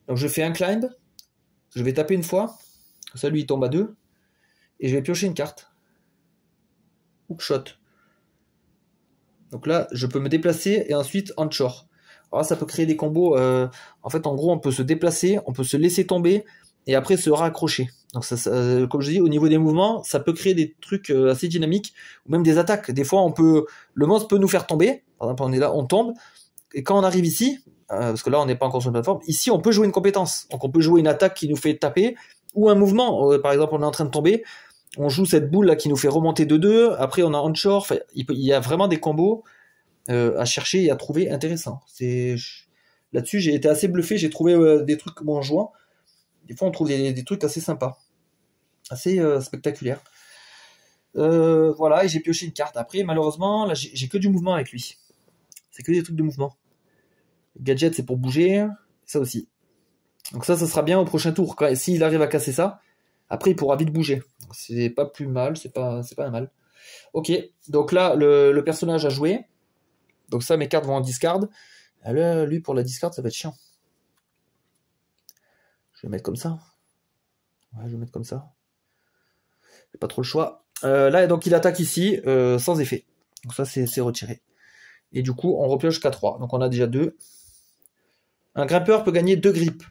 A: Donc je fais un climb. Je vais taper une fois. Ça, lui, il tombe à 2. Et je vais piocher une carte. Hookshot. Donc là, je peux me déplacer et ensuite onshore. Alors là, ça peut créer des combos. En fait, en gros, on peut se déplacer, on peut se laisser tomber et après se raccrocher. Donc, comme je dis, au niveau des mouvements, ça peut créer des trucs assez dynamiques ou même des attaques. Des fois, le monstre peut nous faire tomber. Par exemple, on est là, on tombe. Et quand on arrive ici, parce que là, on n'est pas encore sur une plateforme, ici, on peut jouer une compétence. Donc, on peut jouer une attaque qui nous fait taper ou un mouvement. Par exemple, on est en train de tomber. On joue cette boule là qui nous fait remonter de 2. Après, on a onshore. Enfin, il y a vraiment des combos à chercher et à trouver intéressants. Là-dessus, j'ai été assez bluffé. J'ai trouvé des trucs en jouant. Des fois, on trouve des trucs assez sympas, assez spectaculaires. Voilà, et j'ai pioché une carte. Après, malheureusement, là, j'ai que du mouvement avec lui. C'est que des trucs de mouvement. Le gadget, c'est pour bouger. Ça aussi. Donc ça sera bien au prochain tour. S'il arrive à casser ça, après, il pourra vite bouger. C'est pas plus mal, c'est pas mal. Ok, donc là, le personnage a joué. Donc ça, mes cartes vont en discard. Là, lui, pour la discard, ça va être chiant. Je vais mettre comme ça. Ouais, je vais mettre comme ça. J'ai pas trop le choix. Là, donc, il attaque ici, sans effet. Donc ça, c'est retiré. Et du coup, on repioche K3. Donc on a déjà 2. Un grimpeur peut gagner 2 grippes.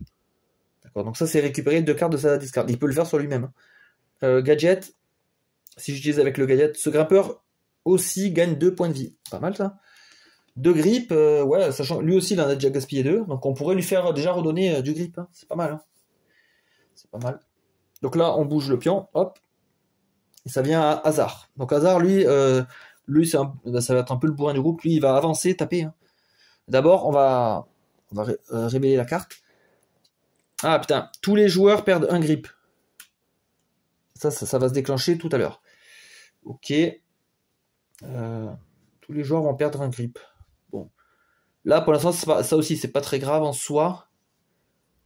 A: D'accord, donc ça, c'est récupérer 2 cartes de sa discard. Il peut le faire sur lui-même. Gadget. Si j'utilise avec le gadget, ce grimpeur aussi gagne 2 points de vie. Pas mal, ça. 2 grippes, ouais, sachant lui aussi, il en a déjà gaspillé 2. Donc on pourrait lui faire déjà redonner du grip. Hein. C'est pas mal. Hein. C'est pas mal. Donc là, on bouge le pion, hop, et ça vient à Hasard. Donc Hasard, lui, ça va être un peu le bourrin du groupe. Lui, il va avancer, taper. Hein. D'abord, on va révéler la carte. Ah putain, tous les joueurs perdent un grip. Ça va se déclencher tout à l'heure. Ok. Tous les joueurs vont perdre un grip. Bon. Là, pour l'instant, ça aussi, c'est pas très grave en soi.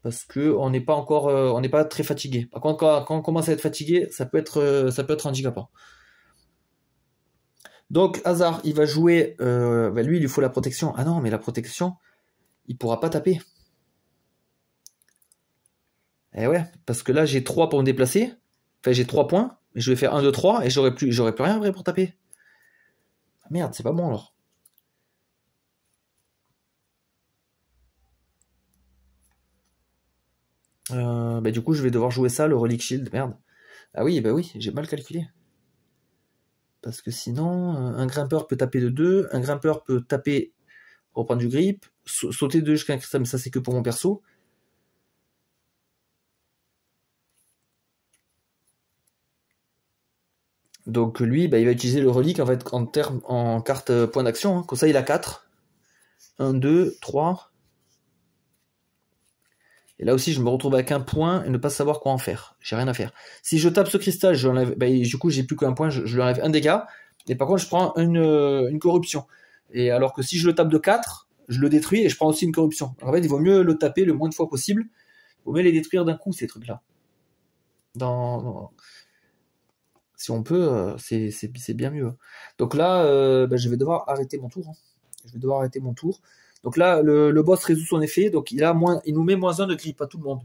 A: Parce que on n'est pas encore, on n'est pas très fatigué. Par contre, quand on commence à être fatigué, ça peut être handicapant. Donc, Hasard, il va jouer. Lui, il lui faut la protection. Ah non, mais la protection, il pourra pas taper. Eh ouais, parce que là, j'ai 3 pour me déplacer. Enfin, j'ai 3 points. Mais je vais faire 1, 2, 3. Et j'aurai plus rien après pour taper. Ah, merde, c'est pas bon alors. Du coup, je vais devoir jouer ça, le Relic Shield. Merde. Ah oui, bah oui, j'ai mal calculé. Parce que sinon, un grimpeur peut taper de 2. Un grimpeur peut taper, reprendre du grip. Sauter de 2 jusqu'à un cristal, mais ça, c'est que pour mon perso. Donc lui, il va utiliser le relique en fait en carte point d'action. Hein. Comme ça, il a 4. 1, 2, 3. Et là aussi, je me retrouve avec un point et ne pas savoir quoi en faire. J'ai rien à faire. Si je tape ce cristal, du coup, j'ai plus qu'un point, je lui enlève un dégât. Et par contre, je prends une corruption. Et alors que si je le tape de 4, je le détruis et je prends aussi une corruption. Donc en fait, il vaut mieux le taper le moins de fois possible. Il vaut mieux les détruire d'un coup, ces trucs-là. Si on peut, c'est bien mieux. Donc là, je vais devoir arrêter mon tour. Hein. Je vais devoir arrêter mon tour. Donc là, le boss résout son effet. Donc il nous met -1 de grip à tout le monde.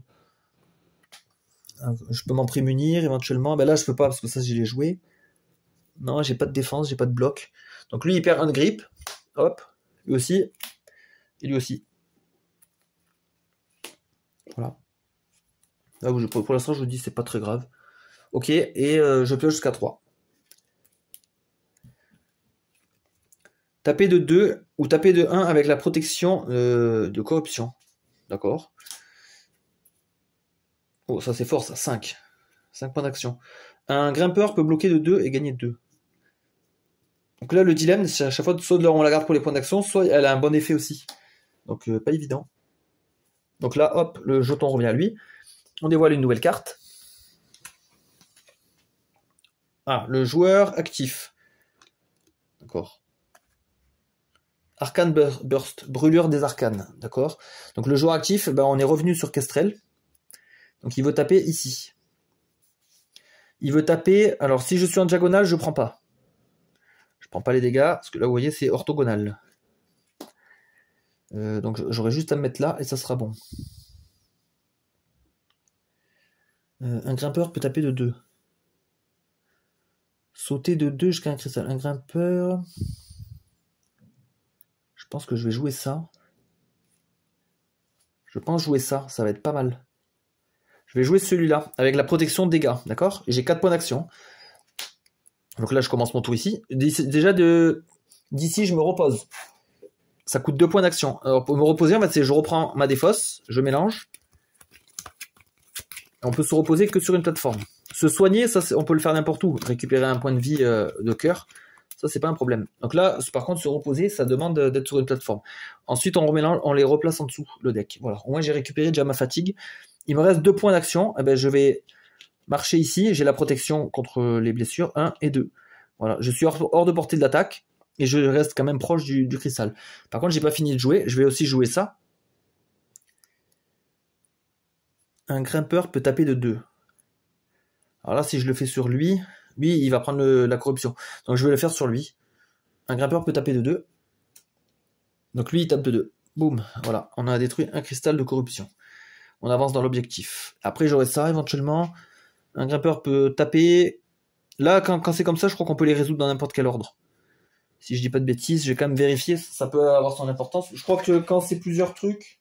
A: Je peux m'en prémunir éventuellement. Là, je peux pas parce que ça, je l'ai joué. Non, j'ai pas de défense, j'ai pas de bloc. Donc lui, il perd 1 de grip. Hop. Lui aussi. Et lui aussi. Voilà. Là, pour l'instant, je vous dis, c'est pas très grave. Ok, et je pioche jusqu'à 3. Taper de 2 ou taper de 1 avec la protection de corruption. D'accord. Oh, ça c'est fort, ça. 5. 5 points d'action. Un grimpeur peut bloquer de 2 et gagner 2. Donc là, le dilemme, c'est à chaque fois, soit on la garde pour les points d'action, soit elle a un bon effet aussi. Donc, pas évident. Donc là, hop, le jeton revient à lui. On dévoile une nouvelle carte. Ah, le joueur actif. D'accord. Arcane Burst, brûlure des arcanes. D'accord. Donc le joueur actif, on est revenu sur Kestrel. Donc il veut taper ici. Il veut taper... Alors si je suis en diagonale, je prends pas. Je prends pas les dégâts, parce que là vous voyez c'est orthogonal. Donc j'aurai juste à me mettre là et ça sera bon. Un grimpeur peut taper de 2. Sauter de 2 jusqu'à un cristal. Un grimpeur... Je pense que je vais jouer ça. Je pense jouer ça, ça va être pas mal. Je vais jouer celui-là, avec la protection de dégâts, d'accord? J'ai 4 points d'action. Donc là, je commence mon tour ici. Déjà, d'ici, je me repose. Ça coûte 2 points d'action. Alors, pour me reposer, en fait, c'est je reprends ma défausse, je mélange. On peut se reposer que sur une plateforme. Se soigner, ça, on peut le faire n'importe où. Récupérer un point de vie de cœur, ça, c'est pas un problème. Donc là, par contre, se reposer, ça demande d'être sur une plateforme. Ensuite, on les replace en dessous, le deck. Voilà. Au moins, j'ai récupéré déjà ma fatigue. Il me reste 2 points d'action. Je vais marcher ici. J'ai la protection contre les blessures. 1 et 2. Voilà. Je suis hors de portée de l'attaque. Et je reste quand même proche du cristal. Par contre, j'ai pas fini de jouer. Je vais aussi jouer ça. Un grimpeur peut taper de 2. Alors là, si je le fais sur lui, il va prendre la corruption. Donc je vais le faire sur lui. Un grimpeur peut taper de 2. Donc lui, il tape de 2. Boum. Voilà. On a détruit un cristal de corruption. On avance dans l'objectif. Après, j'aurai ça éventuellement. Un grimpeur peut taper. Là, quand c'est comme ça, je crois qu'on peut les résoudre dans n'importe quel ordre. Si je dis pas de bêtises, je vais quand même vérifier. Ça peut avoir son importance. Je crois que quand c'est plusieurs trucs...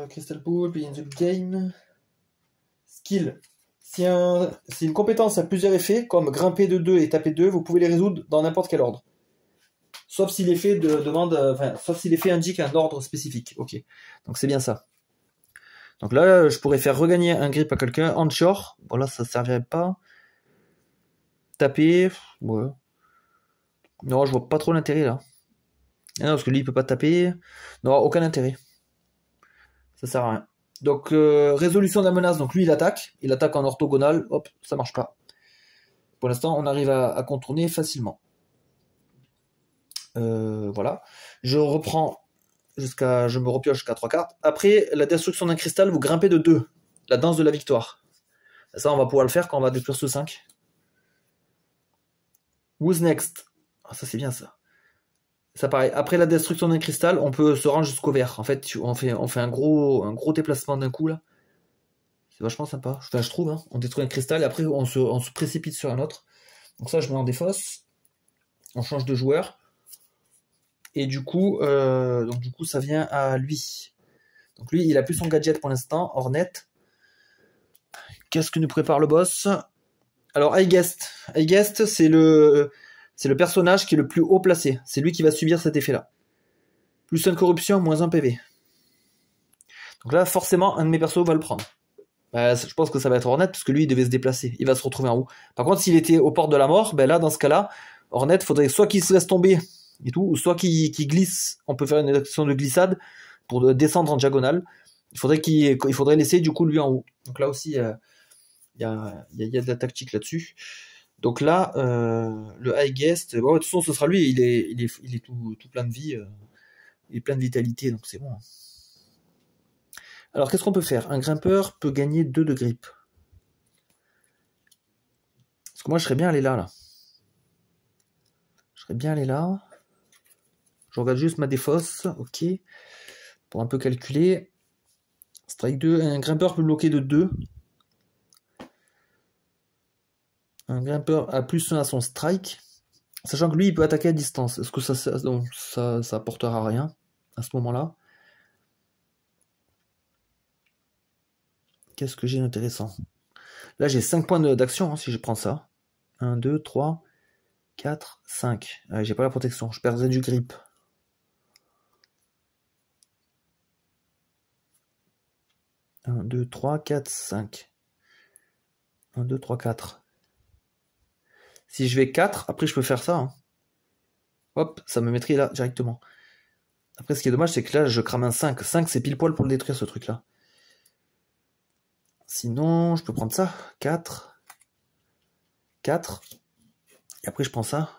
A: Crystal Pool, Play in the Game... Skill. Si une compétence a plusieurs effets, comme grimper de 2 et taper de 2, vous pouvez les résoudre dans n'importe quel ordre. Sauf si l'effet indique un ordre spécifique. Ok. Donc c'est bien ça. Donc là, je pourrais faire regagner un grip à quelqu'un. Onshore, bon là, ça servirait pas. Taper, ouais. Non, je vois pas trop l'intérêt là. Ah non, parce que lui, il peut pas taper. Non, aucun intérêt. Ça sert à rien. Donc, résolution de la menace. Donc lui, il attaque. Il attaque en orthogonale. Hop, ça marche pas. Pour l'instant, on arrive à contourner facilement. Voilà. Je reprends je me repioche jusqu'à 3 cartes. Après, la destruction d'un cristal, vous grimpez de 2. La danse de la victoire. Ça, on va pouvoir le faire quand on va détruire ce 5. Who's next? Ah, ça, c'est bien ça. Ça pareil. Après la destruction d'un cristal, on peut se rendre jusqu'au vert. En fait, on fait un gros déplacement d'un coup là. C'est vachement sympa. Enfin, je trouve. Hein. On détruit un cristal et après on se précipite sur un autre. Donc ça, je mets en défausse. On change de joueur. Et du coup, ça vient à lui. Donc lui, il a plus son gadget pour l'instant. Hornet. Qu'est-ce que nous prépare le boss? Alors, Aigest. Aigest, c'est le personnage qui est le plus haut placé. C'est lui qui va subir cet effet-là. Plus 1 corruption, moins 1 PV. Donc là, forcément, un de mes persos va le prendre. Bah, je pense que ça va être Hornet, parce que lui, il devait se déplacer. Il va se retrouver en haut. Par contre, s'il était aux portes de la mort, ben là, dans ce cas-là, Hornet, faudrait soit qu'il se laisse tomber, et tout, ou soit qu'il glisse. On peut faire une action de glissade pour descendre en diagonale. Il faudrait laisser, du coup, lui en haut. Donc là aussi, il y a de la tactique là-dessus. Donc là, le high guest, bon, de toute façon, ce sera lui. Il est tout plein de vie, il est plein de vitalité, donc c'est bon. Alors, qu'est-ce qu'on peut faire? Un grimpeur peut gagner 2 de grip. Parce que moi, je serais bien allé là. Je serais bien allé là. Je regarde juste ma défausse, ok. Pour un peu calculer. Strike 2, un grimpeur peut bloquer de 2. Un grimpeur a plus 1 à son strike. Sachant que lui, il peut attaquer à distance. Est-ce que ça apportera rien à ce moment-là? Qu'est-ce que j'ai d'intéressant? Là, j'ai 5 points d'action, hein, si je prends ça. 1, 2, 3, 4, 5. J'ai pas la protection, je perdrai du grip. Un, 2, 3, 4, 5. 1, 2, 3, 4. Si je vais 4, après je peux faire ça. Hein. Hop, ça me mettrait là directement. Après, ce qui est dommage, c'est que là, je crame un 5. 5, c'est pile poil pour le détruire, ce truc-là. Sinon, je peux prendre ça. 4. 4. Et après, je prends ça.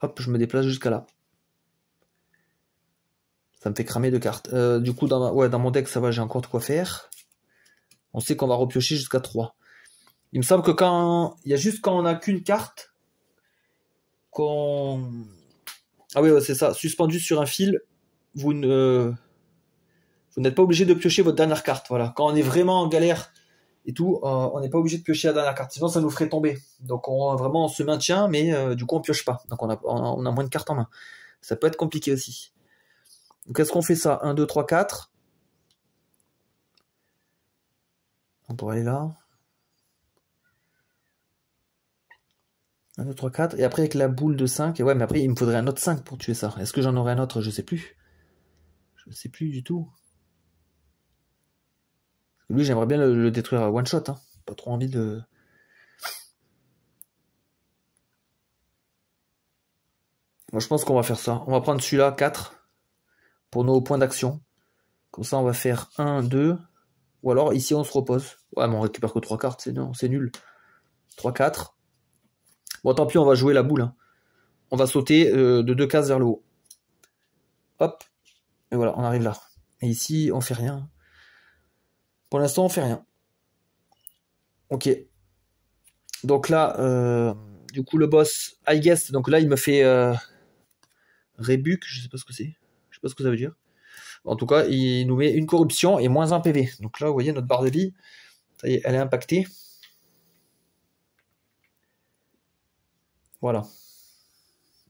A: Hop, je me déplace jusqu'à là. Ça me fait cramer 2 cartes. Du coup, dans mon deck, ça va, j'ai encore de quoi faire. On sait qu'on va repiocher jusqu'à 3. Il me semble que il y a juste quand on n'a qu'une carte qu'on... Ah oui, ouais, c'est ça. Suspendu sur un fil, vous n'êtes pas obligé de piocher votre dernière carte. Voilà. Quand on est vraiment en galère et tout, on n'est pas obligé de piocher la dernière carte. Sinon, ça nous ferait tomber. Donc, on se maintient, mais du coup, on pioche pas. Donc, on a moins de cartes en main. Ça peut être compliqué aussi. Donc, est-ce qu'on fait ça? 1, 2, 3, 4. On pourrait aller là. 1, 2, 3, 4. Et après, avec la boule de 5. Et ouais, mais après, il me faudrait un autre 5 pour tuer ça. Est-ce que j'en aurais un autre? Je sais plus. Je sais plus du tout. Lui, j'aimerais bien le détruire à one shot. Hein. Pas trop envie de... Moi, je pense qu'on va faire ça. On va prendre celui-là, 4. Pour nos points d'action. Comme ça, on va faire 1, 2. Ou alors, ici, on se repose. Ouais, mais on récupère que 3 cartes. C'est nul. 3, 4. Bon, tant pis, on va jouer la boule. Hein. On va sauter de 2 cases vers le haut. Hop. Et voilà, on arrive là. Et ici, on fait rien. Pour l'instant, on fait rien. Ok. Donc là, du coup, le boss, I guess, donc là, il me fait Rebuke, je sais pas ce que c'est. Je sais pas ce que ça veut dire. En tout cas, il nous met une corruption et moins un PV. Donc là, vous voyez, notre barre de vie, ça y est, elle est impactée. Voilà.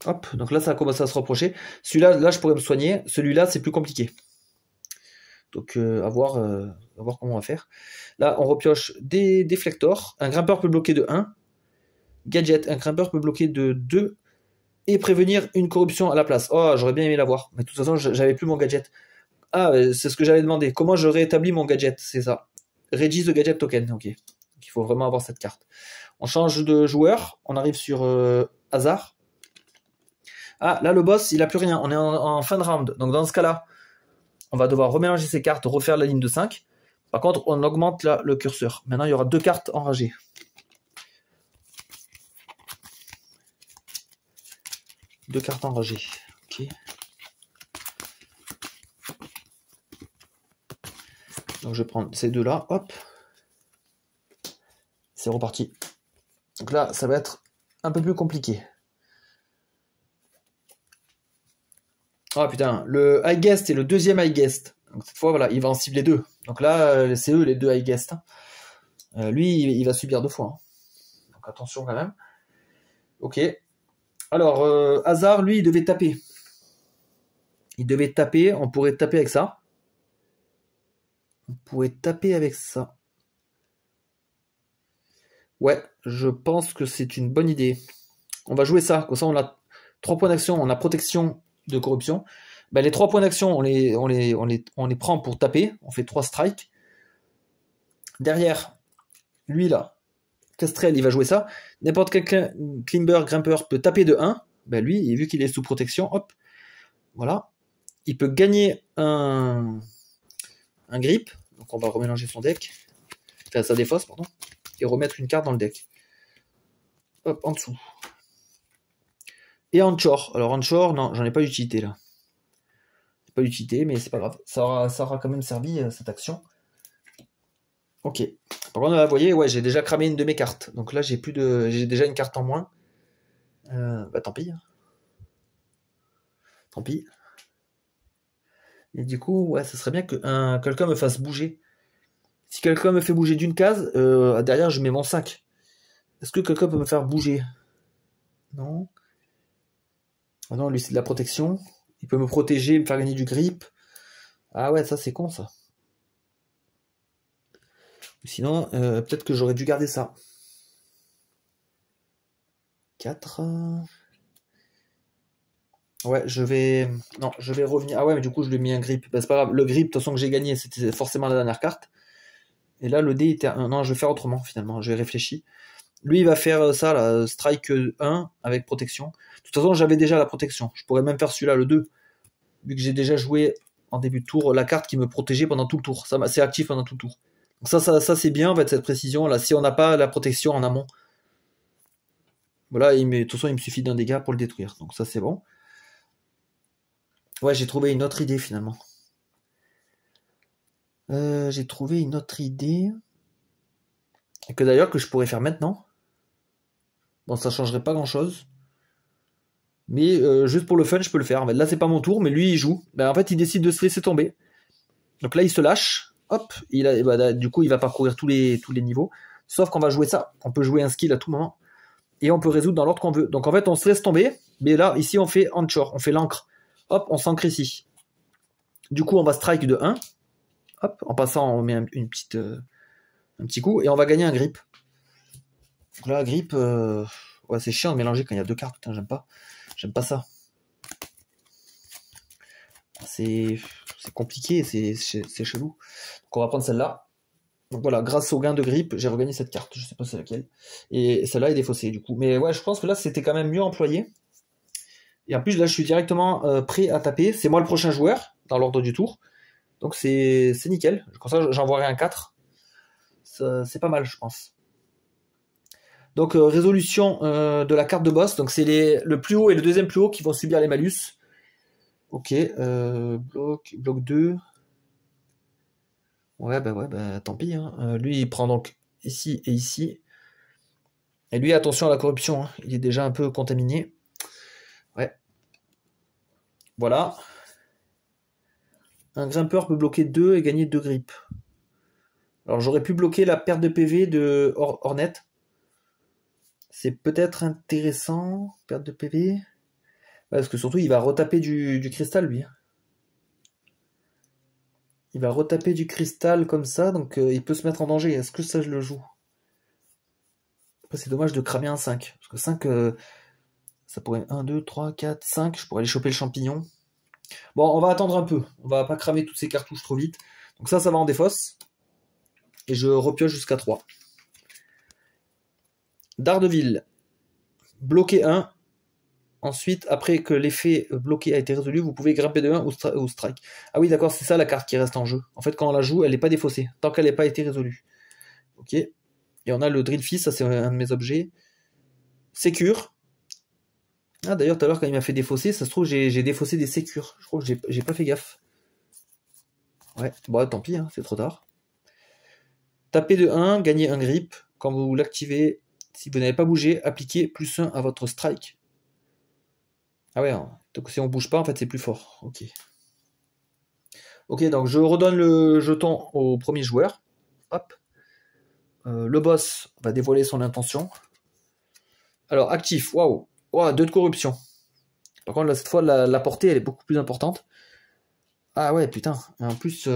A: Hop, donc là, ça a commencé à se reprocher. Celui-là, là, je pourrais me soigner. Celui-là, c'est plus compliqué. Donc, à voir comment on va faire. Là, on repioche des déflectors. Un grimpeur peut bloquer de 1. Gadget, un grimpeur peut bloquer de 2. Et prévenir une corruption à la place. Oh, j'aurais bien aimé l'avoir. Mais de toute façon, j'avais plus mon gadget. Ah, c'est ce que j'avais demandé. Comment je réétablis mon gadget? C'est ça. Regis the gadget token, ok. Donc, il faut vraiment avoir cette carte. On change de joueur, on arrive sur hasard. Ah, là, le boss, il a plus rien. On est en fin de round. Donc, dans ce cas-là, on va devoir remélanger ses cartes, refaire la ligne de 5. Par contre, on augmente là, le curseur. Maintenant, il y aura 2 cartes enragées. Deux cartes enragées. Ok. Donc, je vais prendre ces deux-là. Hop. C'est reparti. Donc là, ça va être un peu plus compliqué. Ah putain, le high guest et le deuxième high guest. Donc cette fois, voilà, il va en cibler 2. Donc là, c'est eux les 2 high guests. Lui, il va subir 2 fois. Hein. Donc attention quand même. Ok. Alors, hasard, lui, il devait taper. Il devait taper. On pourrait taper avec ça. On pourrait taper avec ça. Ouais, je pense que c'est une bonne idée. On va jouer ça. Comme ça, on a 3 points d'action. On a protection de corruption. Ben, les 3 points d'action, on les prend pour taper. On fait 3 strikes. Derrière, lui là, Kestrel, il va jouer ça. N'importe quel climber, grimpeur peut taper de 1. Ben lui, vu qu'il est sous protection, hop, voilà. Il peut gagner un grip. Donc on va remélanger son deck. Enfin, sa défausse, pardon. Et remettre une carte dans le deck. Hop, en dessous. Et Anchor. Alors Anchor, non, j'en ai pas d'utilité là. Pas d'utilité, mais c'est pas grave. Ça aura quand même servi cette action. Ok. Par contre, là, vous voyez, ouais, j'ai déjà cramé une de mes cartes. Donc là, j'ai déjà une carte en moins. Bah tant pis. Tant pis. Et du coup, ouais, ça serait bien que quelqu'un me fasse bouger. Si quelqu'un me fait bouger d'une case, derrière, je mets mon 5. Est-ce que quelqu'un peut me faire bouger? Non. Ah non, lui, c'est de la protection. Il peut me protéger, me faire gagner du grip. Ah ouais, ça, c'est con, ça. Sinon, peut-être que j'aurais dû garder ça. 4. Ouais, je vais revenir. Ah ouais, mais du coup, je lui ai mis un grip. Bah, c'est pas grave. Le grip, de toute façon, que j'ai gagné, c'était forcément la dernière carte. Et là, le dé était. Non, je vais faire autrement, finalement. J'ai réfléchi. Lui, il va faire ça, là, strike 1 avec protection. De toute façon, j'avais déjà la protection. Je pourrais même faire celui-là, le 2. Vu que j'ai déjà joué en début de tour la carte qui me protégeait pendant tout le tour. C'est actif pendant tout le tour. Donc ça c'est bien, en fait, cette précision. Là, si on n'a pas la protection en amont. Voilà, de toute façon, il me suffit d'un dégât pour le détruire. Donc ça, c'est bon. Ouais, j'ai trouvé une autre idée, finalement. J'ai trouvé une autre idée. Que d'ailleurs, que je pourrais faire maintenant. Bon, ça changerait pas grand-chose. Mais juste pour le fun, je peux le faire. Là, c'est pas mon tour, mais lui, il joue. Ben, en fait, il décide de se laisser tomber. Donc là, il se lâche. Hop. Du coup, il va parcourir tous les niveaux. Sauf qu'on va jouer ça. On peut jouer un skill à tout moment. Et on peut résoudre dans l'ordre qu'on veut. Donc en fait, on se laisse tomber. Mais là, ici, on fait Anchor. On fait l'encre. Hop, on s'ancre ici. Du coup, on va strike de 1. Hop, en passant, on met un petit coup. Et on va gagner un grip. Donc là, grip... Ouais, c'est chiant de mélanger quand il y a 2 cartes. Putain, j'aime pas. J'aime pas ça. C'est compliqué, c'est chelou. Donc on va prendre celle-là. Donc voilà, grâce au gain de grip, j'ai regagné cette carte. Je sais pas c'est laquelle. Et celle-là est défaussée du coup. Mais ouais, je pense que là, c'était quand même mieux employé. Et en plus, là, je suis directement prêt à taper. C'est moi le prochain joueur, dans l'ordre du tour. Donc c'est nickel. Comme ça, j'envoierai un 4. C'est pas mal, je pense. Donc résolution de la carte de boss. Donc c'est le plus haut et le deuxième plus haut qui vont subir les malus. Ok, bloc 2. Ouais, bah tant pis. Hein. Lui, il prend donc ici et ici. Et lui, attention à la corruption. Hein. Il est déjà un peu contaminé. Ouais. Voilà. Un grimpeur peut bloquer 2 et gagner 2 grips. Alors j'aurais pu bloquer la perte de PV de Hornet. C'est peut-être intéressant. Perte de PV. Ouais, parce que surtout, il va retaper du cristal, lui. Il va retaper du cristal comme ça, donc il peut se mettre en danger. Est-ce que ça, je le joue? Après, c'est dommage de cramer un 5. Parce que 5, ça pourrait... 1, 2, 3, 4, 5. Je pourrais aller choper le champignon. Bon, on va attendre un peu. On va pas cramer toutes ces cartouches trop vite. Donc ça va en défausse. Et je repioche jusqu'à 3. Daredevil. Bloqué 1. Ensuite, après que l'effet bloqué a été résolu, vous pouvez grimper de 1 ou strike. Ah oui, d'accord, c'est ça la carte qui reste en jeu. En fait, quand on la joue, elle n'est pas défaussée, tant qu'elle n'a pas été résolue. Ok. Et on a le Drill Fist, ça c'est un de mes objets. Sécure. Ah d'ailleurs, tout à l'heure, quand il m'a fait défausser, ça se trouve, j'ai défaussé des sécures. Je crois que j'ai pas fait gaffe. Ouais, bon, tant pis, hein, c'est trop tard. Tapez de 1, gagnez un grip. Quand vous l'activez, si vous n'avez pas bougé, appliquez +1 à votre strike. Ah ouais, hein. Donc si on bouge pas, en fait, c'est plus fort. Ok. Ok, donc je redonne le jeton au premier joueur. Hop. Le boss va dévoiler son intention. Alors, actif, waouh. Wow, 2 de corruption. Par contre, là, cette fois, la portée, elle est beaucoup plus importante. Ah ouais, putain. Et en plus,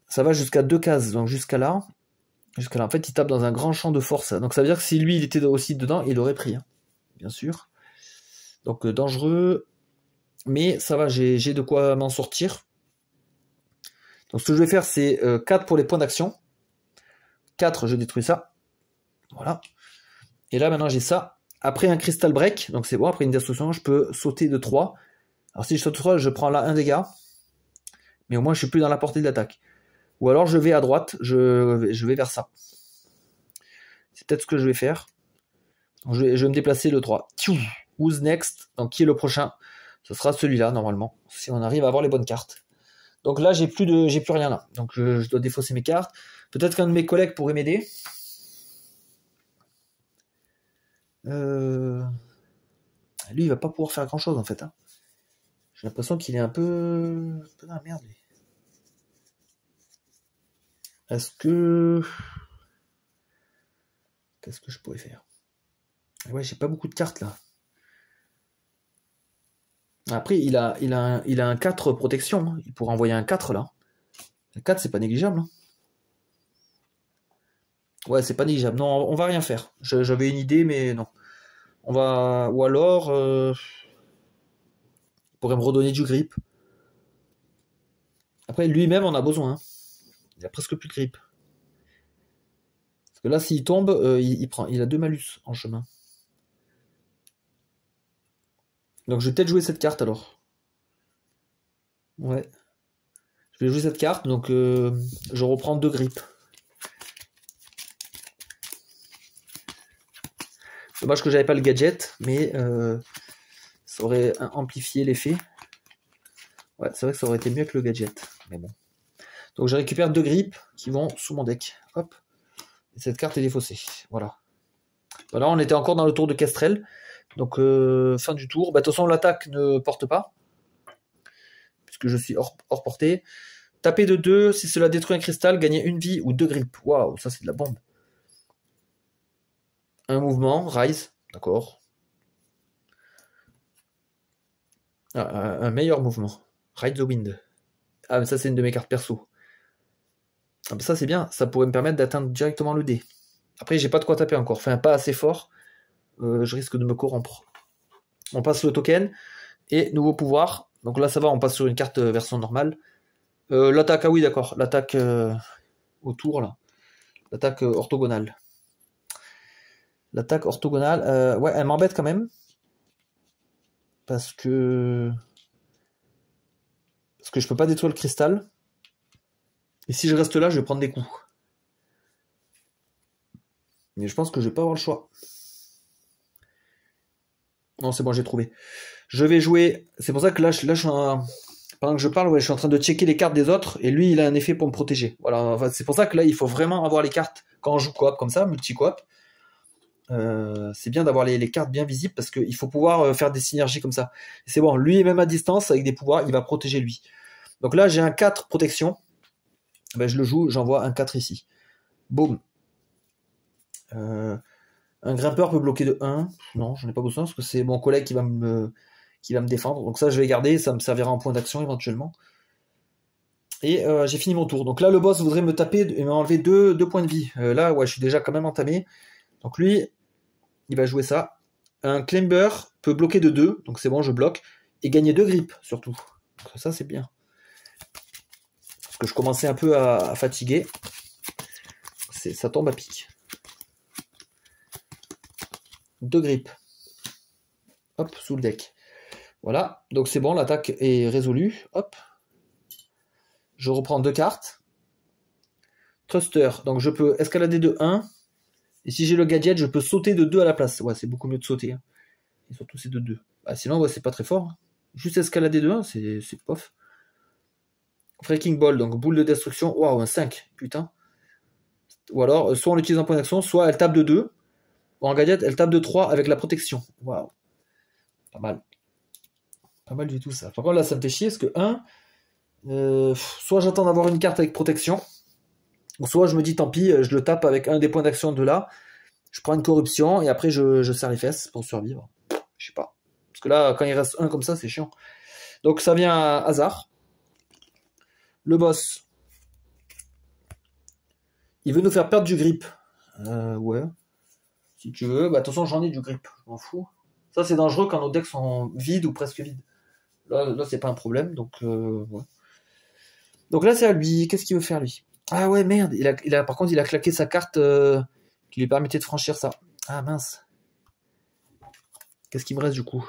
A: ça va jusqu'à 2 cases. Donc jusqu'à là. Jusqu'à là. En fait, il tape dans un grand champ de force. Donc ça veut dire que si lui, il était aussi dedans, il aurait pris. Hein. Bien sûr. Donc dangereux. Mais ça va, j'ai de quoi m'en sortir. Donc ce que je vais faire, c'est 4 pour les points d'action. 4, je détruis ça. Voilà. Et là, maintenant, j'ai ça. Après un Crystal Break, donc c'est bon, après une destruction, je peux sauter de 3. Alors si je saute de 3, je prends là un dégât. Mais au moins, je suis plus dans la portée de l'attaque. Ou alors, je vais à droite, je vais vers ça. C'est peut-être ce que je vais faire. Donc, je vais me déplacer le 3. Who's next? Donc qui est le prochain? Ce sera celui-là, normalement. Si on arrive à avoir les bonnes cartes. Donc là, j'ai plus rien là. Donc je dois défausser mes cartes. Peut-être qu'un de mes collègues pourrait m'aider. Lui, il va pas pouvoir faire grand-chose en fait. Hein. J'ai l'impression qu'il est un peu dans la merde. Lui. Est-ce que... Qu'est-ce que je pourrais faire? Ouais, j'ai pas beaucoup de cartes là. Après, il a un 4 protection. Hein. Il pourra envoyer un 4 là. Le 4, c'est pas négligeable. Hein. Ouais, c'est pas négligeable. Non, on va rien faire. J'avais une idée, mais non. On va... Ou alors... Il pourrait me redonner du grip. Après, lui-même en a besoin. Hein. Il a presque plus de grip. Parce que là, s'il tombe, il a 2 malus en chemin. Donc je vais peut-être jouer cette carte alors. Ouais. Je vais jouer cette carte, donc je reprends 2 grips. Dommage que j'avais pas le gadget, mais ça aurait amplifié l'effet. Ouais, c'est vrai que ça aurait été mieux que le gadget. Mais bon. Donc je récupère 2 grips qui vont sous mon deck. Hop. Et cette carte est défaussée. Voilà. Voilà, on était encore dans le tour de Kestrel. Donc fin du tour. Bah, de toute façon, l'attaque ne porte pas. Puisque je suis hors portée. Taper de 2, si cela détruit un cristal, gagnez 1 vie ou 2 grips. Waouh, ça c'est de la bombe. Un mouvement, rise, d'accord. Un meilleur mouvement. Ride the wind. Ah, mais ça c'est une de mes cartes perso. Ah, mais ça c'est bien, ça pourrait me permettre d'atteindre directement le dé. Après, j'ai pas de quoi taper encore. Enfin, pas assez fort. Je risque de me corrompre. On passe le token. Et nouveau pouvoir. Donc là, ça va, on passe sur une carte version normale. L'attaque, ah oui, d'accord. L'attaque autour, là. L'attaque orthogonale. L'attaque orthogonale, ouais, elle m'embête quand même. Parce que je peux pas détruire le cristal. Et si je reste là, je vais prendre des coups. Mais je pense que je vais pas avoir le choix. Non, c'est bon, j'ai trouvé. Je vais jouer... C'est pour ça que là je suis pendant que je parle, ouais, je suis en train de checker les cartes des autres. Et lui, il a un effet pour me protéger. Voilà, enfin, c'est pour ça que là, il faut vraiment avoir les cartes quand on joue coop comme ça, multi-coop. C'est bien d'avoir les cartes bien visibles parce qu'il faut pouvoir faire des synergies comme ça. C'est bon, lui, même à distance, avec des pouvoirs, il va protéger lui. Donc là, j'ai un 4 protection. Ben, je le joue, j'envoie un 4 ici. Boum. Un grimpeur peut bloquer de 1. Non, j'en ai pas besoin parce que c'est mon collègue qui va me défendre. Donc ça, je vais garder, ça me servira en point d'action éventuellement. Et j'ai fini mon tour. Donc là, le boss voudrait me taper et m'enlever 2 points de vie. Là, ouais, je suis déjà quand même entamé. Donc lui, il va jouer ça. Un climber peut bloquer de 2, donc c'est bon, je bloque. et gagner 2 grippes, surtout. Donc ça, c'est bien. Parce que je commençais un peu à fatiguer. Ça tombe à pic. 2 grippes. Hop, sous le deck. Voilà, donc c'est bon, l'attaque est résolue. Hop. Je reprends 2 cartes. Thruster, donc je peux escalader de 1. Et si j'ai le gadget, je peux sauter de 2 à la place. Ouais, c'est beaucoup mieux de sauter. Hein. Et surtout, c'est de 2. Bah, sinon, ouais, c'est pas très fort. Hein. Juste escalader de 1, c'est pof. Freaking Ball, donc boule de destruction. Waouh, un 5, putain. Ou alors, soit on l'utilise en point d'action, soit elle tape de 2. Ou en gadget, elle tape de 3 avec la protection. Waouh. Pas mal. Pas mal du tout ça. Par contre, là, ça me fait chier parce que 1, soit j'attends d'avoir une carte avec protection, ou soit je me dis tant pis, je le tape avec un des points d'action de là, je prends une corruption et après je serre les fesses pour survivre. Je sais pas. Parce que là, quand il reste 1 comme ça, c'est chiant. Donc ça vient à hasard. Le boss. Il veut nous faire perdre du grip. Ouais. Si tu veux. Bah, de toute façon, j'en ai du grip. Je m'en fous. Ça, c'est dangereux quand nos decks sont vides ou presque vides. Là c'est pas un problème. Donc, ouais. Donc là, c'est à lui. Qu'est-ce qu'il veut faire, lui? Ah ouais, merde. Par contre, il a claqué sa carte qui lui permettait de franchir ça. Ah mince. Qu'est-ce qu'il me reste, du coup?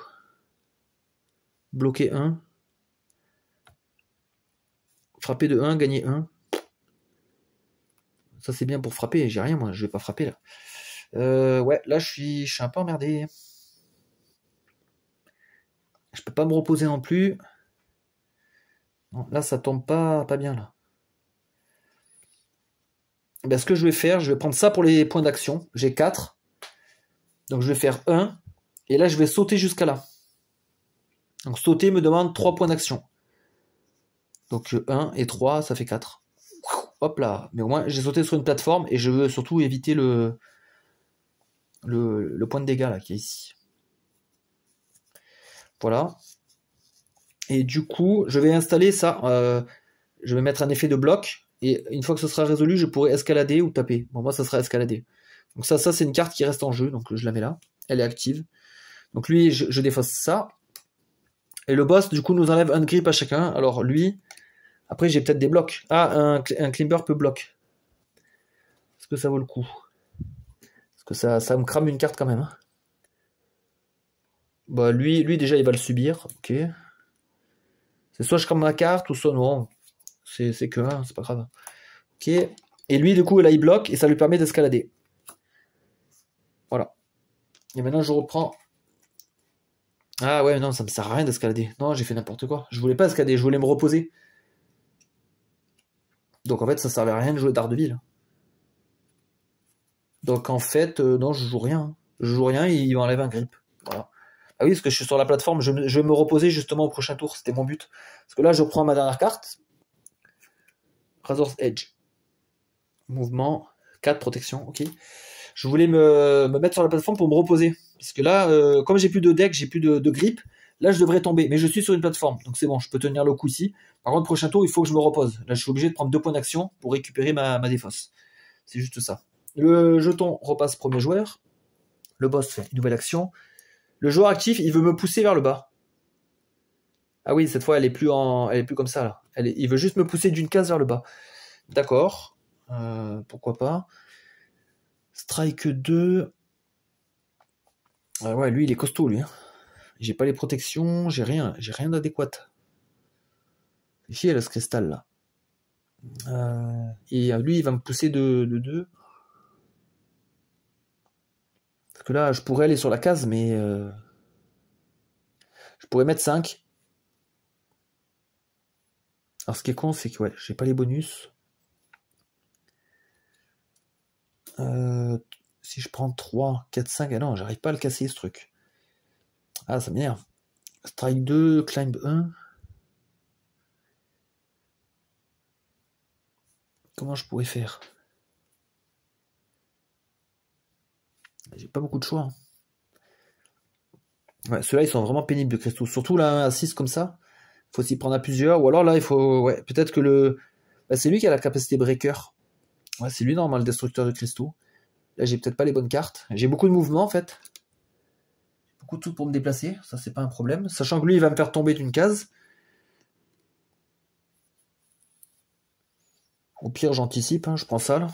A: Bloquer 1. Frapper de 1, gagner 1. Ça, c'est bien pour frapper. J'ai rien, moi. Je vais pas frapper, là. Ouais, là, je suis un peu emmerdé. Je peux pas me reposer non plus. Non, là, ça tombe pas bien, là. Ben, ce que je vais faire, je vais prendre ça pour les points d'action. J'ai 4. Donc, je vais faire 1. Et là, je vais sauter jusqu'à là. Donc, sauter me demande 3 points d'action. Donc, 1 et 3, ça fait 4. Hop là. Mais au moins, j'ai sauté sur une plateforme et je veux surtout éviter le point de dégâts, là, qui est ici. Voilà. Et du coup, je vais installer ça. Je vais mettre un effet de bloc. Et une fois que ce sera résolu, je pourrai escalader ou taper. Bon, moi, ça sera escalader. Donc ça c'est une carte qui reste en jeu. Donc je la mets là. Elle est active. Donc lui, je défausse ça. Et le boss, du coup, nous enlève un grip à chacun. Alors lui, après, j'ai peut-être des blocs. Ah, un climber peut bloc. Est-ce que ça vaut le coup? Parce que ça me crame une carte quand même. Hein. Bah lui, déjà, il va le subir. Ok. C'est soit je crame ma carte, ou soit non. C'est que 1, c'est pas grave. Ok. Et lui, du coup, là, il bloque et ça lui permet d'escalader. Voilà. Et maintenant, je reprends. Ah ouais, non, ça me sert à rien d'escalader. Non, j'ai fait n'importe quoi. Je voulais pas escalader, je voulais me reposer. Donc en fait, ça servait à rien de jouer Daredevil. Donc en fait, non, je joue rien. Je joue rien, il m'enlève un grip. Voilà. Ah oui, parce que je suis sur la plateforme, je vais me reposer justement au prochain tour, c'était mon but. Parce que là, je prends ma dernière carte. Razor's Edge. Mouvement, 4, protection, ok. Je voulais me mettre sur la plateforme pour me reposer. Parce que là, comme j'ai plus de deck, j'ai plus de grip, là je devrais tomber. Mais je suis sur une plateforme, donc c'est bon, je peux tenir le coup ici. Par contre, prochain tour, il faut que je me repose. Là, je suis obligé de prendre 2 points d'action pour récupérer ma défausse. C'est juste ça. Le jeton repasse premier joueur. Le boss fait une nouvelle action. Le joueur actif, il veut me pousser vers le bas. Ah oui, cette fois, elle est plus comme ça, là. Il veut juste me pousser d'une case vers le bas. D'accord. Pourquoi pas. Strike 2. Ouais, lui, il est costaud, lui. Hein. J'ai pas les protections, j'ai rien d'adéquat. Ici, il a ce cristal, là. Et lui, il va me pousser de 2. Parce que là, je pourrais aller sur la case, mais... je pourrais mettre 5. Alors, ce qui est con, c'est que, ouais, j'ai pas les bonus. Si je prends 3, 4, 5... Ah non, j'arrive pas à le casser, ce truc. Ah, ça m'énerve. Strike 2, climb 1. Comment je pourrais faire? J'ai pas beaucoup de choix. Hein. Ouais, ceux-là, ils sont vraiment pénibles de cristaux. Surtout là, à 6 comme ça. Faut s'y prendre à plusieurs. Ou alors là, il faut... Ouais, peut-être que le... Bah, c'est lui qui a la capacité breaker. Ouais, c'est lui, normalement, le destructeur de cristaux. Là, j'ai peut-être pas les bonnes cartes. J'ai beaucoup de mouvements, en fait. beaucoup de sous pour me déplacer, ça c'est pas un problème. Sachant que lui, il va me faire tomber d'une case. Au pire, j'anticipe, hein, je prends ça, là,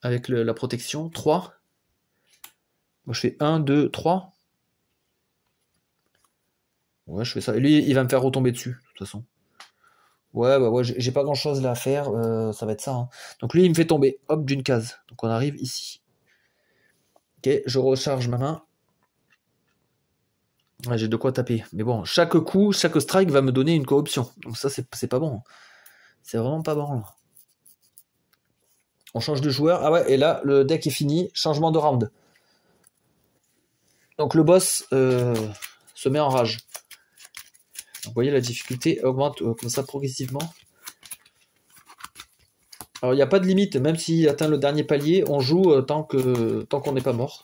A: avec la protection. 3. Moi, je fais 1, 2, 3. Ouais, je fais ça. Et lui, il va me faire retomber dessus, de toute façon. Ouais, bah ouais, j'ai pas grand chose là à faire, ça va être ça. Hein. Donc lui, il me fait tomber, hop, d'une case. Donc on arrive ici. Ok, je recharge ma main. Ouais, j'ai de quoi taper. Mais bon, chaque coup, chaque strike va me donner une corruption. Donc ça, c'est pas bon. C'est vraiment pas bon. Là. On change de joueur. Ah ouais, et là, le deck est fini. Changement de round. Donc le boss se met en rage. Donc, vous voyez, la difficulté augmente comme ça progressivement. Alors, il n'y a pas de limite. Même s'il atteint le dernier palier, on joue tant qu'on n'est pas mort.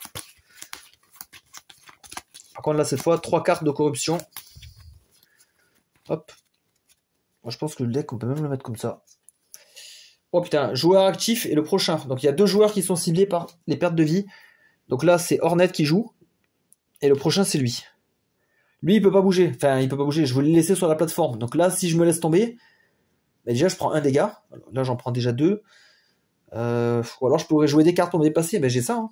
A: Par contre, là, cette fois, 3 cartes de corruption. Hop. Moi, je pense que le deck, on peut même le mettre comme ça. Oh putain, joueur actif et le prochain. Donc, il y a 2 joueurs qui sont ciblés par les pertes de vie. Donc là, c'est Hornet qui joue. Et le prochain, c'est lui. Lui, il peut pas bouger. Enfin, il peut pas bouger. Je voulais le laisser sur la plateforme. Donc là, si je me laisse tomber, bah déjà, je prends un dégât. Là, j'en prends déjà 2. Ou alors, je pourrais jouer des cartes pour me déplacer. Ben, j'ai ça. Hein.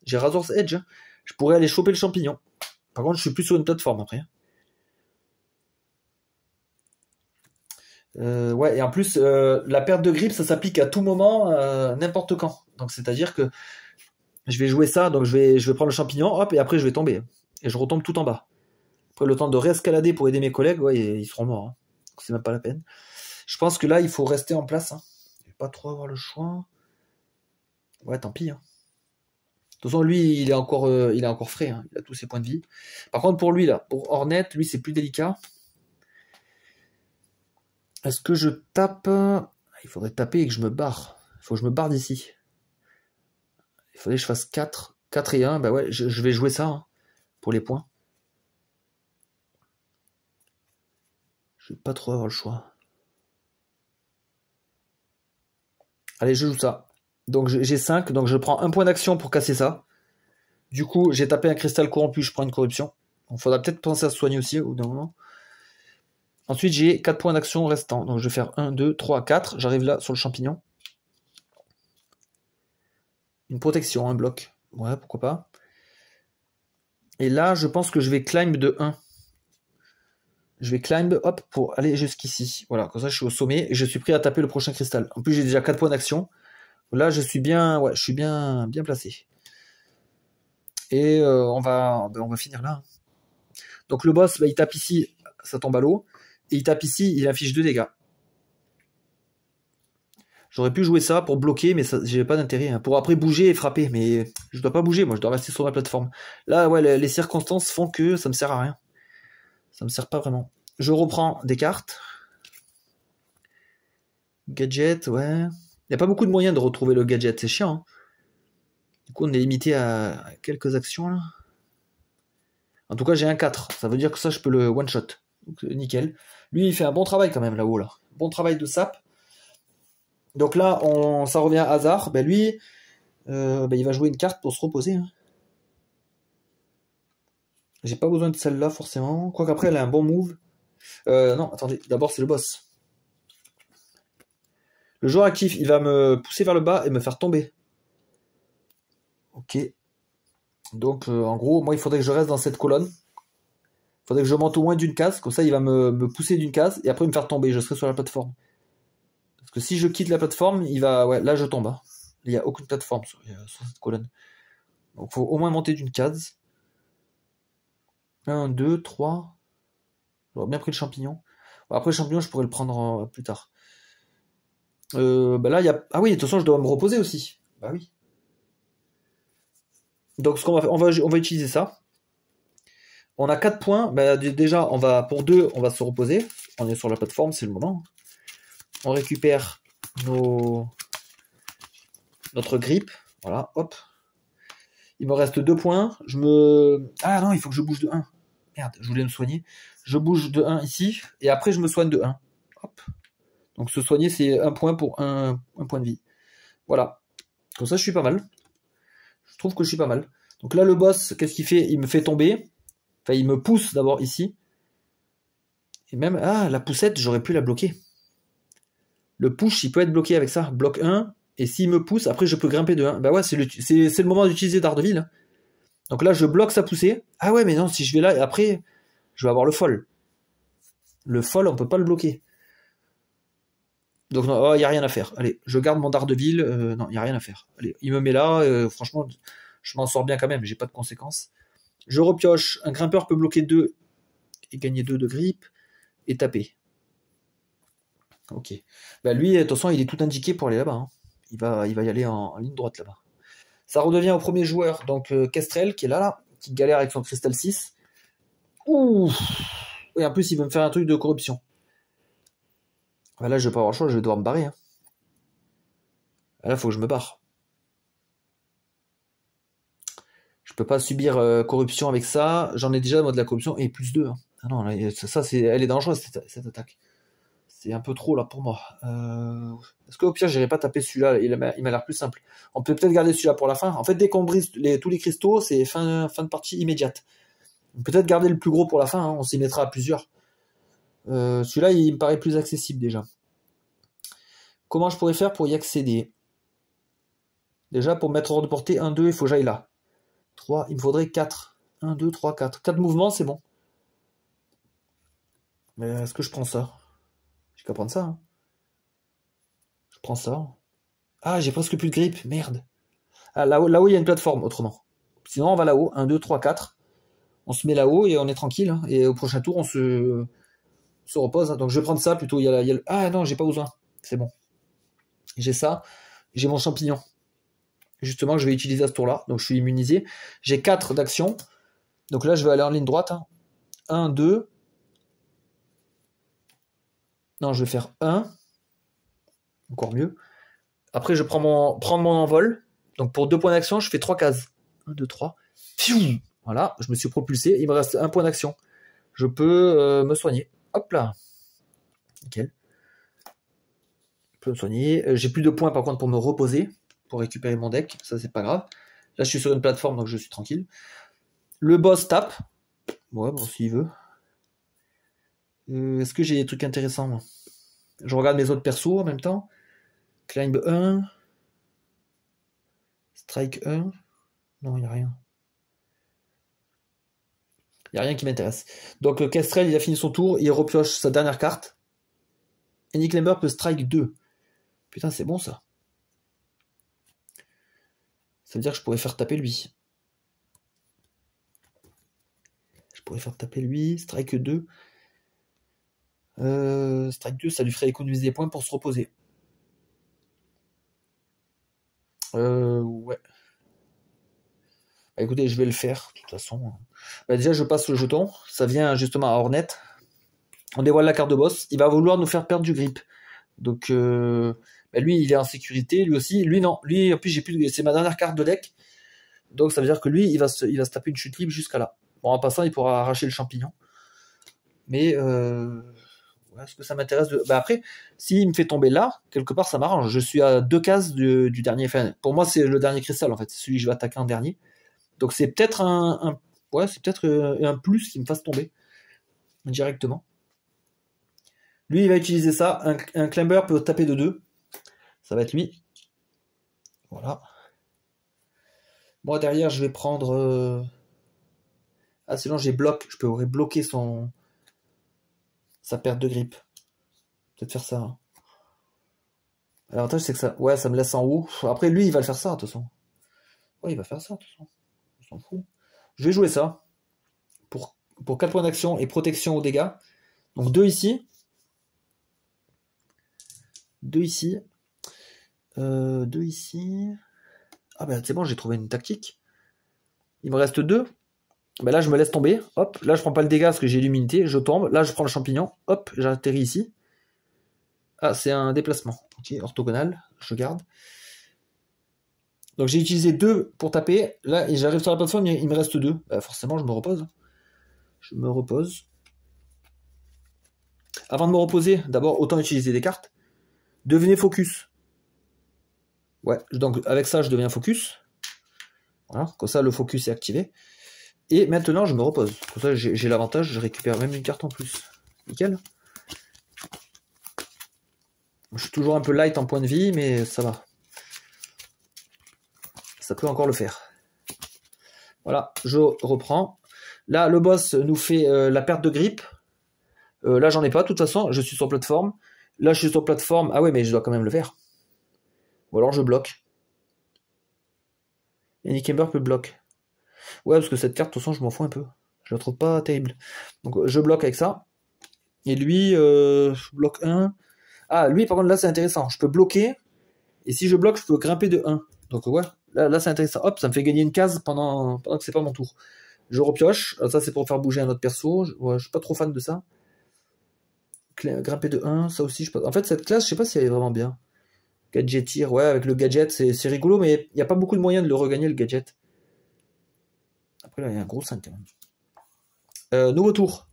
A: J'ai Razor's Edge. Hein. Je pourrais aller choper le champignon. Par contre, je suis plus sur une plateforme après. Ouais, et en plus, la perte de grip, ça s'applique à tout moment, n'importe quand. Donc, c'est-à-dire que je vais jouer ça, donc je vais prendre le champignon, hop, et après, je vais tomber. Et je retombe tout en bas. Après, le temps de réescalader pour aider mes collègues, ouais, ils seront morts. Hein. C'est même pas la peine. Je pense que là, il faut rester en place. Hein. Je vais pas trop avoir le choix. Ouais, tant pis. Hein. De toute façon, lui, il est encore frais. Hein. Il a tous ses points de vie. Par contre, pour lui, là, pour Hornet, lui, c'est plus délicat. Est-ce que je tape? Il faudrait taper et que je me barre. Il faut que je me barre d'ici. Il faudrait que je fasse 4. 4 et 1. Bah ouais, je vais jouer ça hein, pour les points. Je vais pas trop avoir le choix. Allez, je joue ça. Donc j'ai 5, donc je prends un point d'action pour casser ça. Du coup, j'ai tapé un cristal corrompu, je prends une corruption. Il faudra peut-être penser à se soigner aussi au bout d'un moment. Ensuite, j'ai 4 points d'action restants. Donc je vais faire 1, 2, 3, 4. J'arrive là sur le champignon. Une protection, un bloc. Ouais, pourquoi pas. Et là, je pense que je vais climb de 1. Je vais climb, hop, pour aller jusqu'ici. Voilà, comme ça, je suis au sommet et je suis prêt à taper le prochain cristal. En plus, j'ai déjà 4 points d'action. Là, je suis bien, ouais, je suis bien placé. Et on va finir là. Donc le boss, bah, il tape ici, ça tombe à l'eau. Et il tape ici, il affiche 2 dégâts. J'aurais pu jouer ça pour bloquer, mais j'ai pas d'intérêt. Hein. Pour après bouger et frapper, mais je dois pas bouger, moi je dois rester sur ma plateforme. Là, ouais, les circonstances font que ça me sert à rien. Ça me sert pas vraiment. Je reprends des cartes. Gadget, ouais. Il n'y a pas beaucoup de moyens de retrouver le gadget, c'est chiant. Hein. Du coup, on est limité à quelques actions là. En tout cas, j'ai un 4. Ça veut dire que ça, je peux le one-shot. Donc, nickel. Lui, il fait un bon travail quand même là-haut. Là. Bon travail de sap. Donc là, ça revient à hasard. Ben lui, il va jouer une carte pour se reposer. Hein. J'ai pas besoin de celle-là forcément. Quoique après, elle a un bon move. Non, attendez. D'abord, c'est le boss. Le joueur actif, il va me pousser vers le bas et me faire tomber. Ok. Donc, en gros, moi, il faudrait que je reste dans cette colonne. Il faudrait que je monte au moins d'une case. Comme ça, il va me pousser d'une case et après me faire tomber. Je serai sur la plateforme. Parce que si je quitte la plateforme, il va... Ouais, là, je tombe. Hein. Il n'y a aucune plateforme sur cette colonne. Donc, il faut au moins monter d'une case. 1, 2, 3. J'aurais bien pris le champignon. Bon, après, le champignon, je pourrais le prendre plus tard. Bah là, il y a... Ah oui, de toute façon, je dois me reposer aussi. Bah oui. Donc, ce qu'on va faire, on va utiliser ça. On a 4 points. Bah, déjà, pour 2, on va se reposer. On est sur la plateforme, c'est le moment. On récupère notre grip. Voilà, hop. Il me reste 2 points. Ah non, il faut que je bouge de 1. Merde, je voulais me soigner. Je bouge de 1 ici. Et après, je me soigne de 1. Hop. Donc, se soigner, c'est 1 point pour un point de vie. Voilà. Comme ça, je suis pas mal. Je trouve que je suis pas mal. Donc là, le boss, qu'est-ce qu'il fait? Il me fait tomber. Enfin, il me pousse d'abord ici. Et même, ah, la poussette, j'aurais pu la bloquer. Le push, il peut être bloqué avec ça. Bloc 1, et s'il me pousse, après je peux grimper de 1. Bah ouais, c'est le moment d'utiliser Daredevil. Hein. Donc là, je bloque sa poussée. Ah ouais, mais non, si je vais là, et après, je vais avoir le folle. Le folle, on peut pas le bloquer. Donc non, il n'y a rien à faire. Allez, je garde mon Daredevil. Non, il n'y a rien à faire. Allez, il me met là. Franchement, je m'en sors bien quand même. J'ai pas de conséquences. Je repioche. Un grimpeur peut bloquer 2 et gagner 2 de grip et taper. Ok. Bah lui, de toute façon, il est tout indiqué pour aller là-bas. Hein. Il va y aller en ligne droite là-bas. Ça redevient au premier joueur. Donc Kestrel qui est là, qui galère avec son Crystal 6. Ouh. Et en plus, il veut me faire un truc de corruption. Bah là, je vais pas avoir le choix, je vais devoir me barrer. Hein. Là, il faut que je me barre. Je peux pas subir corruption avec ça. J'en ai déjà, moi, de la corruption. Et plus 2. Hein. Ah non, là, ça elle est dangereuse, cette attaque. C'est un peu trop, là, pour moi. Est-ce qu'au pire, j'irai pas taper celui-là? Il m'a l'air plus simple. On peut peut-être garder celui-là pour la fin. En fait, dès qu'on brise tous les cristaux, c'est fin de partie immédiate. Peut-être garder le plus gros pour la fin. Hein. On s'y mettra à plusieurs. Celui-là, il me paraît plus accessible, déjà. Comment je pourrais faire pour y accéder? Déjà, pour mettre hors de portée 1, 2, il faut que j'aille là. 3, il me faudrait 4. 1, 2, 3, 4. 4 mouvements, c'est bon. Mais est-ce que je prends ça? J'ai qu'à prendre ça. Hein. Je prends ça. Ah, j'ai presque plus de grip. Merde. Ah, là-haut, il y a une plateforme, autrement. Sinon, on va là-haut. 1, 2, 3, 4. On se met là-haut et on est tranquille. Hein. Et au prochain tour, on se repose. Hein. Donc, je vais prendre ça plutôt. Ah non, j'ai pas besoin. C'est bon. J'ai ça. J'ai mon champignon. Justement, que je vais utiliser à ce tour-là. Donc, je suis immunisé. J'ai 4 d'action. Donc là, je vais aller en ligne droite. Hein. 1, 2. Non, je vais faire 1. Encore mieux. Après, je prends prendre mon envol. Donc, pour 2 points d'action, je fais 3 cases. 1, 2, 3. Pfiou. Voilà, je me suis propulsé. Il me reste 1 point d'action. Je peux me soigner. Hop là. Nickel. Je peux me soigner. J'ai plus de points, par contre, pour me reposer. Pour récupérer mon deck. Ça, c'est pas grave. Là, je suis sur une plateforme, donc je suis tranquille. Le boss tape. Ouais, bon, s'il veut. Est-ce que j'ai des trucs intéressants, moi? Je regarde mes autres persos en même temps. Climb 1. Strike 1. Non, il n'y a rien. Il n'y a rien qui m'intéresse. Donc Kestrel, il a fini son tour. Il repioche sa dernière carte. Et Nick Climber peut strike 2. Putain, c'est bon, ça. Ça veut dire que je pourrais faire taper lui. Je pourrais faire taper lui. Strike 2. Strike 2, ça lui ferait économiser des points pour se reposer. Ouais. Bah, écoutez, je vais le faire, de toute façon. Bah, déjà, je passe le jeton. Ça vient justement à Hornet. On dévoile la carte de boss. Il va vouloir nous faire perdre du grip. Donc, bah, lui, il est en sécurité. Lui aussi. Lui, non. Lui, en plus, j'ai plus. C'est ma dernière carte de deck. Donc, ça veut dire que lui, il va se taper une chute libre jusqu'à là. Bon, en passant, il pourra arracher le champignon. Mais, est-ce que ça m'intéresse de... Bah après, s'il me fait tomber là, quelque part, ça m'arrange. Je suis à 2 cases du dernier. Enfin, pour moi, c'est le dernier cristal, en fait. C'est celui que je vais attaquer en dernier. Donc, c'est peut-être c'est peut-être un plus qui me fasse tomber directement. Lui, il va utiliser ça. Un climber peut taper de 2. Ça va être lui. Voilà. Moi, derrière, je vais prendre... Ah, sinon, j'ai bloc. Je pourrais bloquer sa perte de grip. Peut-être faire ça. Hein. L'avantage, c'est que ça... Ouais, ça me laisse en haut. Après, lui, il va le faire ça, de toute façon. Ouais, il va faire ça, de toute façon. On s'en fout. Je vais jouer ça. Pour 4 points d'action et protection aux dégâts. Donc, 2 ici. 2 ici. 2 ici. Ah ben c'est bon, j'ai trouvé une tactique. Il me reste 2. Ben là, je me laisse tomber. Hop, là, je prends pas le dégât parce que j'ai l'immunité. Je tombe. Là, je prends le champignon. Hop, j'atterris ici. Ah, c'est un déplacement. Ok, orthogonal. Je garde. Donc, j'ai utilisé 2 pour taper. Là, j'arrive sur la plateforme, il me reste 2. Ben, forcément, je me repose. Je me repose. Avant de me reposer, d'abord, autant utiliser des cartes. Devenez focus. Ouais, donc avec ça, je deviens focus. Voilà, comme ça, le focus est activé. Et maintenant, je me repose. Pour ça, j'ai l'avantage, je récupère même une carte en plus. Nickel. Je suis toujours un peu light en point de vie, mais ça va. Ça peut encore le faire. Voilà, je reprends. Là, le boss nous fait la perte de grippe. Là, j'en ai pas, de toute façon, je suis sur plateforme. Là, je suis sur plateforme. Ah ouais, mais je dois quand même le faire. Ou alors je bloque. Et Nick Ember peut bloquer. Ouais, parce que cette carte, de toute façon, je m'en fous un peu. Je la trouve pas terrible. Donc, je bloque avec ça. Et lui, je bloque 1. Ah, lui, par contre, là, c'est intéressant. Je peux bloquer. Et si je bloque, je peux grimper de 1. Donc, ouais, là c'est intéressant. Hop, ça me fait gagner une case pendant que c'est pas mon tour. Je repioche. Ça, c'est pour faire bouger un autre perso. Je suis pas trop fan de ça. Grimper de 1, ça aussi, je pense. En fait, cette classe, je sais pas si elle est vraiment bien. Gadgetir, ouais, avec le gadget, c'est rigolo, mais il n'y a pas beaucoup de moyens de le regagner, le gadget. Après, là, il y a un gros 5 quand même. Nouveau tour.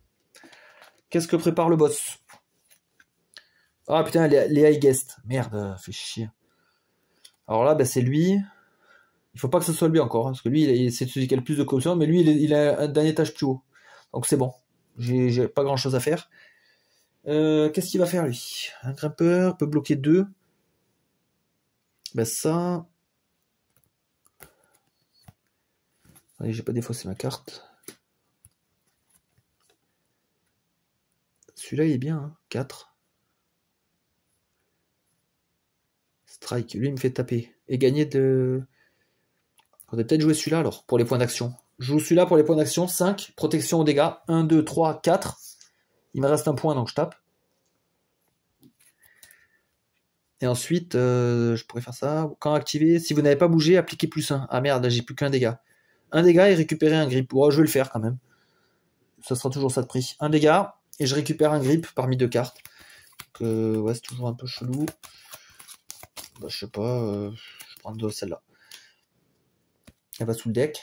A: Qu'est-ce que prépare le boss? Ah putain, les high guests. Merde, fait chier. Alors là, bah, c'est lui. Il faut pas que ce soit lui encore, hein, parce que lui, c'est celui qui a le plus de corruption, mais lui, il est d'un étage plus haut. Donc c'est bon. J'ai pas grand chose à faire. Qu'est-ce qu'il va faire lui? Un grimpeur peut bloquer 2. Ben ça. Allez, j'ai pas défaussé ma carte. Celui-là, il est bien, hein. 4. Strike, lui, il me fait taper. Et gagner de. On va peut-être jouer celui-là alors, pour les points d'action. Je joue celui-là pour les points d'action. 5, protection aux dégâts. 1, 2, 3, 4. Il me reste un point, donc je tape. Et ensuite, je pourrais faire ça. Quand activé, si vous n'avez pas bougé, appliquez plus 1. Ah merde, là, j'ai plus qu'un dégât. Un dégât et récupérer un grip. Oh, je vais le faire quand même. Ça sera toujours ça de prix. Un dégât et je récupère un grip parmi 2 cartes. Donc, ouais, c'est toujours un peu chelou. Bah, je sais pas, je prends celle-là. Elle va sous le deck.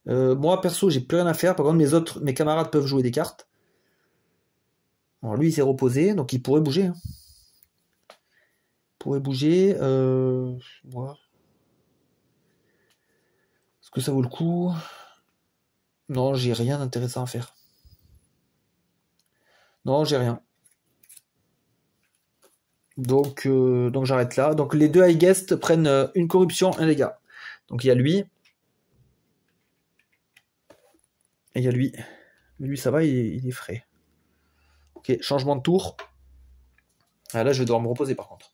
A: Moi, perso, j'ai plus rien à faire. Par contre, mes camarades peuvent jouer des cartes. Alors, lui, il s'est reposé, donc il pourrait bouger. Hein. Il pourrait bouger. Ouais. Est-ce que ça vaut le coup? Non, j'ai rien d'intéressant à faire. Non, j'ai rien. Donc j'arrête là. Donc les deux high guests prennent une corruption, un dégât. Donc il y a lui. Et il y a lui. Mais lui, ça va, il est frais. Ok, changement de tour. Ah, là, je vais devoir me reposer par contre.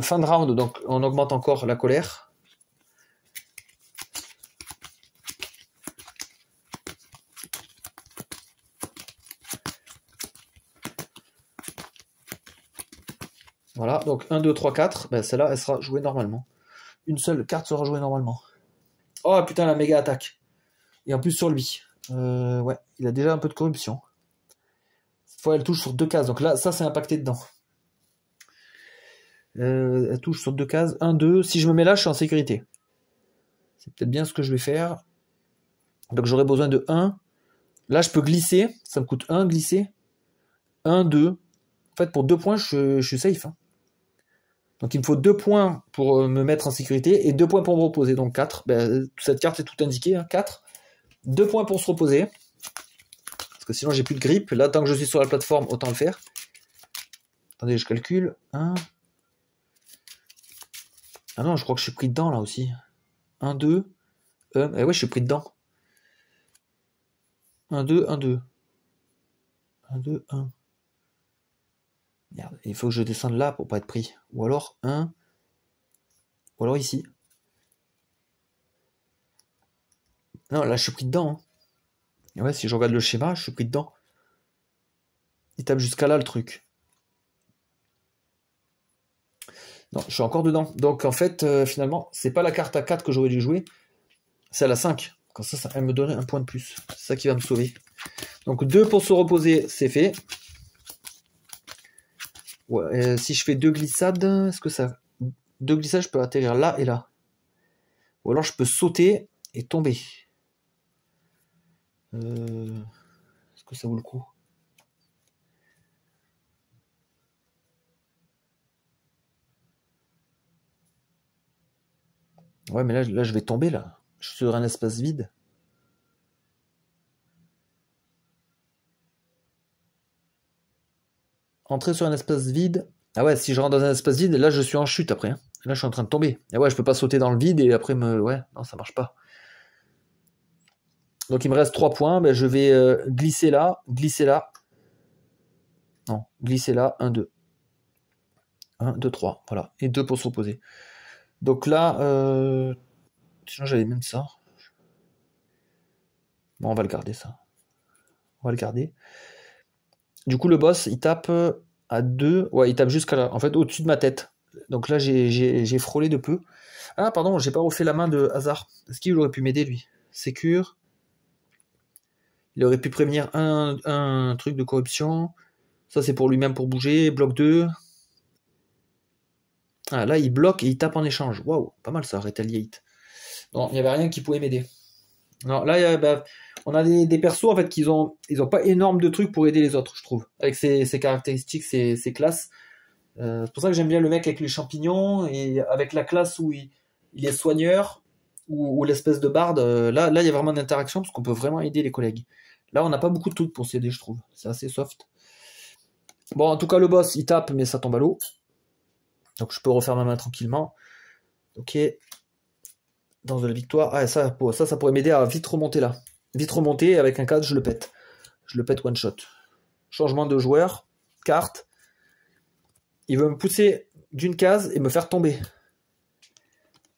A: Fin de round, donc on augmente encore la colère. Voilà, donc 1, 2, 3, 4. Ben, celle-là, elle sera jouée normalement. Une seule carte sera jouée normalement. Oh putain, la méga attaque. Et en plus sur lui. Ouais, il a déjà un peu de corruption. Cette fois, elle touche sur 2 cases. Donc là, ça, c'est impacté dedans. Elle touche sur 2 cases. 1, 2. Si je me mets là, je suis en sécurité. C'est peut-être bien ce que je vais faire. Donc j'aurai besoin de 1. Là, je peux glisser. Ça me coûte 1 glisser. 1, 2. En fait, pour 2 points, je suis safe. Hein. Donc il me faut 2 points pour me mettre en sécurité et 2 points pour me reposer. Donc 4. Ben, cette carte est tout indiquée. Hein, 4. 2 points pour se reposer. Parce que sinon, j'ai plus de grip. Là, tant que je suis sur la plateforme, autant le faire. Attendez, je calcule. 1. Ah non, je crois que je suis pris dedans là aussi. 1, 2. Eh ouais, je suis pris dedans. 1, 2, 1, 2. 1, 2, 1. Merde, il faut que je descende là pour pas être pris. Ou alors 1. Ou alors ici. Non, là je suis pris dedans. Hein. Ouais, si je regarde le schéma, je suis pris dedans. Il tape jusqu'à là le truc. Non, je suis encore dedans. Donc en fait, finalement, c'est pas la carte à 4 que j'aurais dû jouer. C'est à la 5. Comme ça, elle me donnerait un point de plus. C'est ça qui va me sauver. Donc 2 pour se reposer, c'est fait. Ouais, si je fais 2 glissades, est-ce que ça... 2 glissades, je peux atterrir là et là. Ou alors je peux sauter et tomber. Est-ce que ça vaut le coup? Ouais, mais là je vais tomber là. sur un espace vide. Entrer sur un espace vide. Ah ouais, si je rentre dans un espace vide, là je suis en chute après. Hein. Là je suis en train de tomber. Et ouais, je peux pas sauter dans le vide et après me... Ouais, non, ça marche pas. Donc il me reste 3 points. Ben, je vais glisser là, glisser là. Non, glisser là, 1, 2. 1, 2, 3. Voilà. Et 2 pour se reposer. Donc là, sinon j'avais même ça. Bon, on va le garder ça. On va le garder. Du coup, le boss, il tape à 2. Ouais, il tape jusqu'à là. En fait, au-dessus de ma tête. Donc là, j'ai frôlé de peu. Ah, pardon, j'ai pas refait la main de hasard. Est-ce qu'il aurait pu m'aider, lui? Sécure. Il aurait pu prévenir un truc de corruption. Ça, c'est pour lui-même pour bouger. Bloc 2. Ah, là, il bloque et il tape en échange. Waouh, pas mal ça, retaliate. Non, il n'y avait rien qui pouvait m'aider. Non, là, bah, on a des persos en fait qui ils ont pas énorme de trucs pour aider les autres, je trouve, avec ses caractéristiques, ses classes. C'est pour ça que j'aime bien le mec avec les champignons et avec la classe où il est soigneur ou l'espèce de barde. Là, il y a vraiment d'interaction parce qu'on peut vraiment aider les collègues. Là, on n'a pas beaucoup de trucs pour s'aider, je trouve. C'est assez soft. Bon, en tout cas, le boss, il tape, mais ça tombe à l'eau. Donc, je peux refaire ma main tranquillement. Ok. Dans de la victoire. Ah, ça pourrait m'aider à vite remonter là. Vite remonter, avec un cadre, je le pète. Je le pète one shot. Changement de joueur. Carte. Il veut me pousser d'une case et me faire tomber.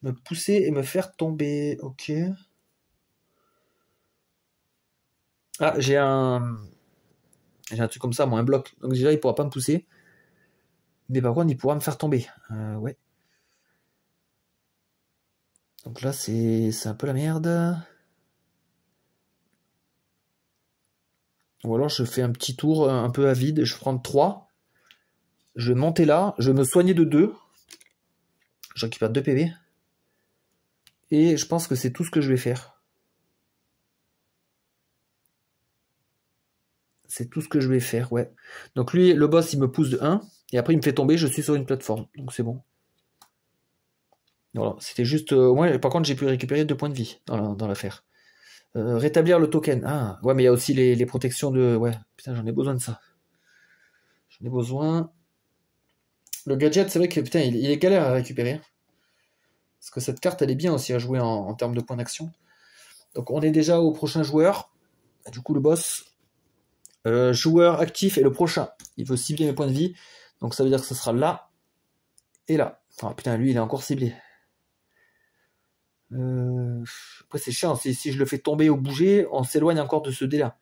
A: Me pousser et me faire tomber. Ok. Ah, j'ai un truc comme ça, moi, un bloc. Donc déjà, il pourra pas me pousser. Mais par contre, il pourra me faire tomber. Ouais. Donc là, c'est un peu la merde. Ou alors, je fais un petit tour un peu à vide. Je vais prendre 3. Je vais monter là. Je vais me soigner de 2. Je récupère 2 PV. Et je pense que c'est tout ce que je vais faire. C'est tout ce que je vais faire, ouais. Donc lui, le boss, il me pousse de 1. Et après, il me fait tomber. Je suis sur une plateforme. Donc c'est bon. Voilà, c'était juste... ouais, par contre, j'ai pu récupérer 2 points de vie dans l'affaire. Rétablir le token. Ah, ouais, mais il y a aussi les protections de... Ouais, putain, j'en ai besoin de ça. J'en ai besoin. Le gadget, c'est vrai que, putain, il est galère à récupérer. Parce que cette carte, elle est bien aussi à jouer en termes de points d'action. Donc, on est déjà au prochain joueur. Du coup, le boss... joueur actif et le prochain. Il veut cibler mes points de vie. Donc, ça veut dire que ce sera là et là. Ah, putain, lui, il est encore ciblé. Après, c'est chiant. Si je le fais tomber ou bouger, on s'éloigne encore de ce délai-là.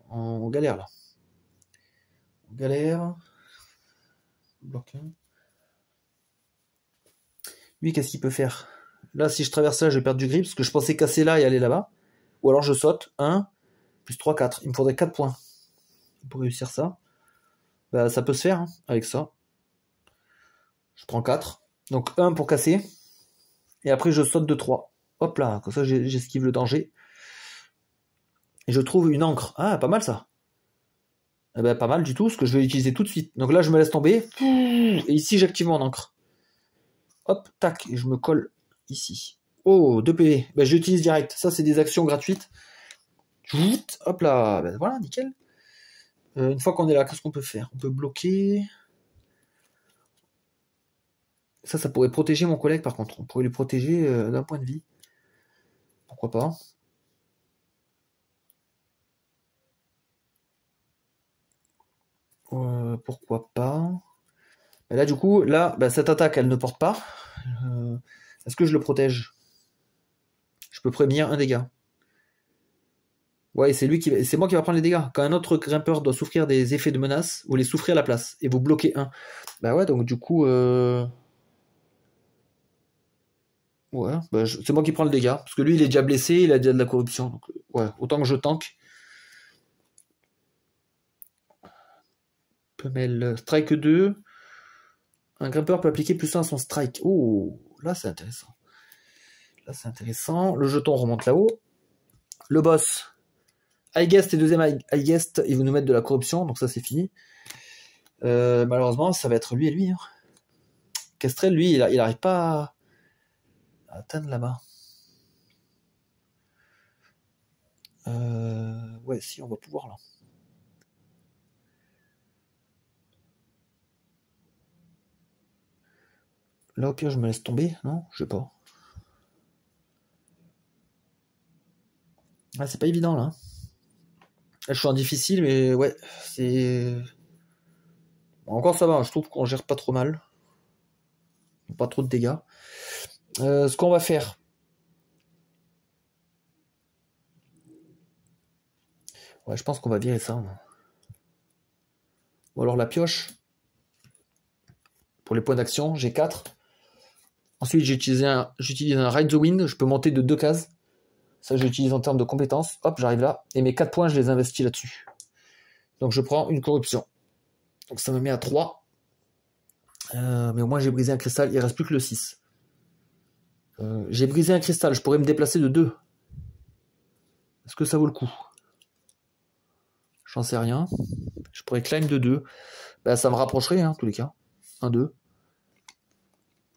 A: On galère, là. On galère. Bloc 1. Lui, qu'est-ce qu'il peut faire? Là, si je traverse ça, je vais perdre du grip, parce que je pensais casser là et aller là-bas. Ou alors je saute. 1, plus 3, 4. Il me faudrait 4 points pour réussir ça. Bah, ça peut se faire, hein, avec ça. Je prends 4. Donc 1 pour casser. Et après, je saute de 3. Hop là, comme ça, j'esquive le danger. Et je trouve une encre. Ah, pas mal ça. Eh ben, pas mal du tout, ce que je vais utiliser tout de suite. Donc là, je me laisse tomber. Et ici, j'active mon encre. Hop, tac, et je me colle ici. Oh, 2 PV. Ben, je l'utilise direct. Ça, c'est des actions gratuites. Hop là, ben, voilà, nickel. Une fois qu'on est là, qu'est-ce qu'on peut faire? On peut bloquer. Ça pourrait protéger mon collègue, par contre. On pourrait lui protéger d'un point de vie. Pourquoi pas? Pourquoi pas? Et là, du coup, là, bah, cette attaque, elle ne porte pas. Est-ce que je le protège? Je peux prévenir un dégât. Ouais, c'est moi qui va prendre les dégâts. Quand un autre grimpeur doit souffrir des effets de menace, vous les souffrez à la place. Et vous bloquez un. Bah ouais, donc du coup... Ouais, bah, c'est moi qui prends le dégât. Parce que lui, il est déjà blessé, il a déjà de la corruption. Donc, ouais, autant que je tank. Femelle strike 2. Un grimpeur peut appliquer plus 1 à son strike. Oh, là c'est intéressant. Là c'est intéressant. Le jeton remonte là-haut. Le boss. High guest et deuxième high guest, il veut nous mettre de la corruption, donc ça c'est fini. Malheureusement, ça va être lui et lui. Hein. Kestrel, lui, il arrive pas à atteindre là-bas. Ouais, si, on va pouvoir là. Là, au pire, je me laisse tomber, non? Je sais pas. Ah, c'est pas évident là. Là, je suis en difficile, mais ouais, c'est. Bon, encore ça va, je trouve qu'on gère pas trop mal. Pas trop de dégâts. Ce qu'on va faire. Ouais, je pense qu'on va virer ça. Ou alors la pioche. Pour les points d'action, j'ai 4. Ensuite, j'utilise un Ride the Wind. Je peux monter de 2 cases. Ça, j'utilise en termes de compétences. Hop, j'arrive là. Et mes 4 points, je les investis là-dessus. Donc, je prends une corruption. Donc, ça me met à 3. Mais au moins, j'ai brisé un cristal. Il reste plus que le 6. J'ai brisé un cristal. Je pourrais me déplacer de 2. Est-ce que ça vaut le coup? J'en sais rien. Je pourrais climb de 2. Bah, ça me rapprocherait, hein, en tous les cas. 1, 2.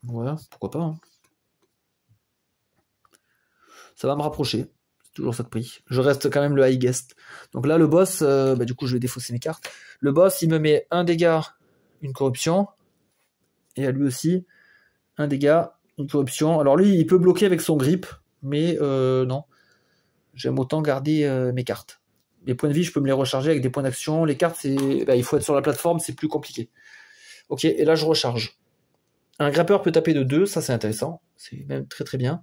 A: Voilà, pourquoi pas. Hein. Ça va me rapprocher. C'est toujours ça de prix. Je reste quand même le high guest. Donc là, le boss, du coup, je vais défausser mes cartes. Le boss, il me met un dégât, une corruption. Et à lui aussi, un dégât, une corruption. Alors lui, il peut bloquer avec son grip. Mais non. J'aime autant garder mes cartes. Les points de vie, je peux me les recharger avec des points d'action. Les cartes, il faut être sur la plateforme, c'est plus compliqué. Ok, et là, je recharge. Un grimpeur peut taper de 2, ça c'est intéressant. C'est même très très bien.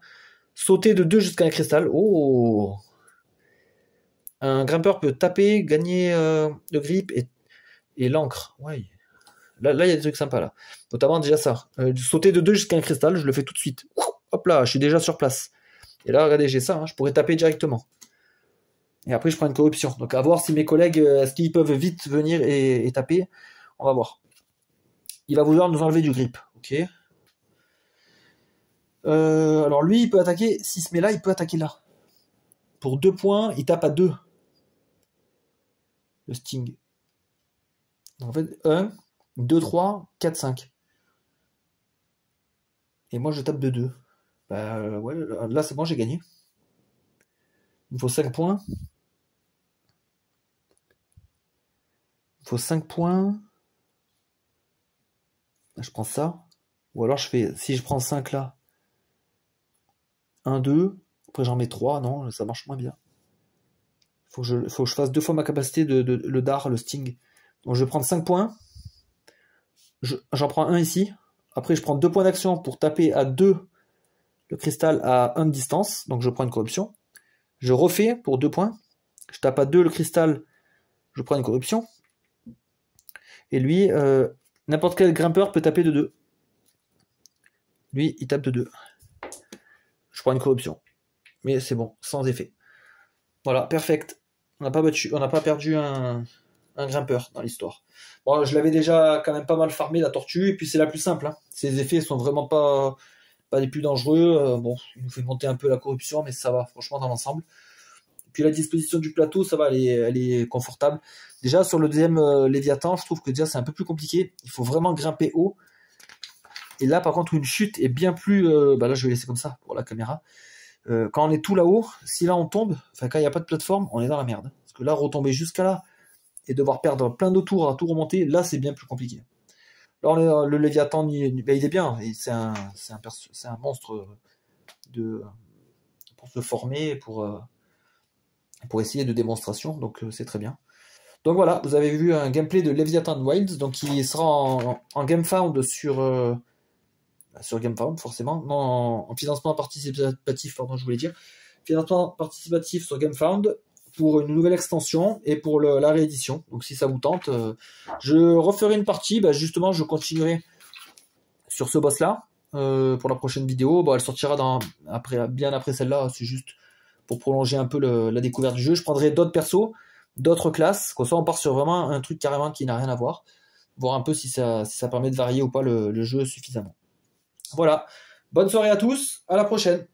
A: Sauter de 2 jusqu'à un cristal. Oh! Un grimpeur peut taper, gagner le grip et l'encre. Ouais. Là, il y a des trucs sympas là. Notamment déjà ça. Sauter de 2 jusqu'à un cristal, je le fais tout de suite. Hop là, je suis déjà sur place. Et là, regardez, j'ai ça. Hein, je pourrais taper directement. Et après, je prends une corruption. Donc, à voir si mes collègues, est-ce qu'ils peuvent vite venir et taper. On va voir. Il va vouloir nous enlever du grip. Ok. Alors, lui, il peut attaquer. S'il se met là, il peut attaquer là. Pour 2 points, il tape à 2. Le Sting. Donc, en fait, 1, 2, 3, 4, 5. Et moi, je tape de 2. Bah, ouais, là, c'est bon, j'ai gagné. Il me faut 5 points. Il faut 5 points. Je prends ça. Ou alors, si je prends 5 là, 1, 2. Après, j'en mets 3. Non, ça marche moins bien. Faut que je fasse 2 fois ma capacité le dard, le sting. Donc, je vais prendre 5 points. J'en prends un ici. Après, je prends 2 points d'action pour taper à 2 le cristal à 1 de distance. Donc, je prends une corruption. Je refais pour 2 points. Je tape à 2 le cristal. Je prends une corruption. Et lui, n'importe quel grimpeur peut taper de 2. Lui, il tape de 2. Je prends une corruption. Mais c'est bon, sans effet. Voilà, perfect. On n'a pas perdu un grimpeur dans l'histoire. Bon, je l'avais déjà quand même pas mal farmé, la tortue, et puis c'est la plus simple. Hein. Ses effets sont vraiment pas les plus dangereux. Bon, il nous fait monter un peu la corruption, mais ça va, franchement, dans l'ensemble. Puis la disposition du plateau, ça va, elle est confortable. Déjà, sur le deuxième Léviathan, je trouve que déjà c'est un peu plus compliqué. Il faut vraiment grimper haut. Et là, par contre, une chute est bien plus... là, je vais laisser comme ça pour la caméra. Quand on est tout là-haut, si là on tombe, enfin quand il n'y a pas de plateforme, on est dans la merde. Parce que là, retomber jusqu'à là et devoir perdre plein de tours à tout remonter, là, c'est bien plus compliqué. Là, le Léviathan, il est bien. C'est un monstre pour se former, pour essayer de démonstration, donc c'est très bien. Donc voilà, vous avez vu un gameplay de Leviathan Wilds, donc il sera en GameFound sur GameFound forcément, non en financement participatif, pardon, je voulais dire, financement participatif sur GameFound pour une nouvelle extension et pour la réédition. Donc si ça vous tente, je referai une partie, justement je continuerai sur ce boss là pour la prochaine vidéo. Elle sortira bien après celle-là, c'est juste pour prolonger un peu la découverte du jeu. Je prendrai d'autres persos, d'autres classes, comme ça on part sur vraiment un truc carrément qui n'a rien à voir, voir un peu si ça permet de varier ou pas le jeu suffisamment. Voilà, bonne soirée à tous, à la prochaine.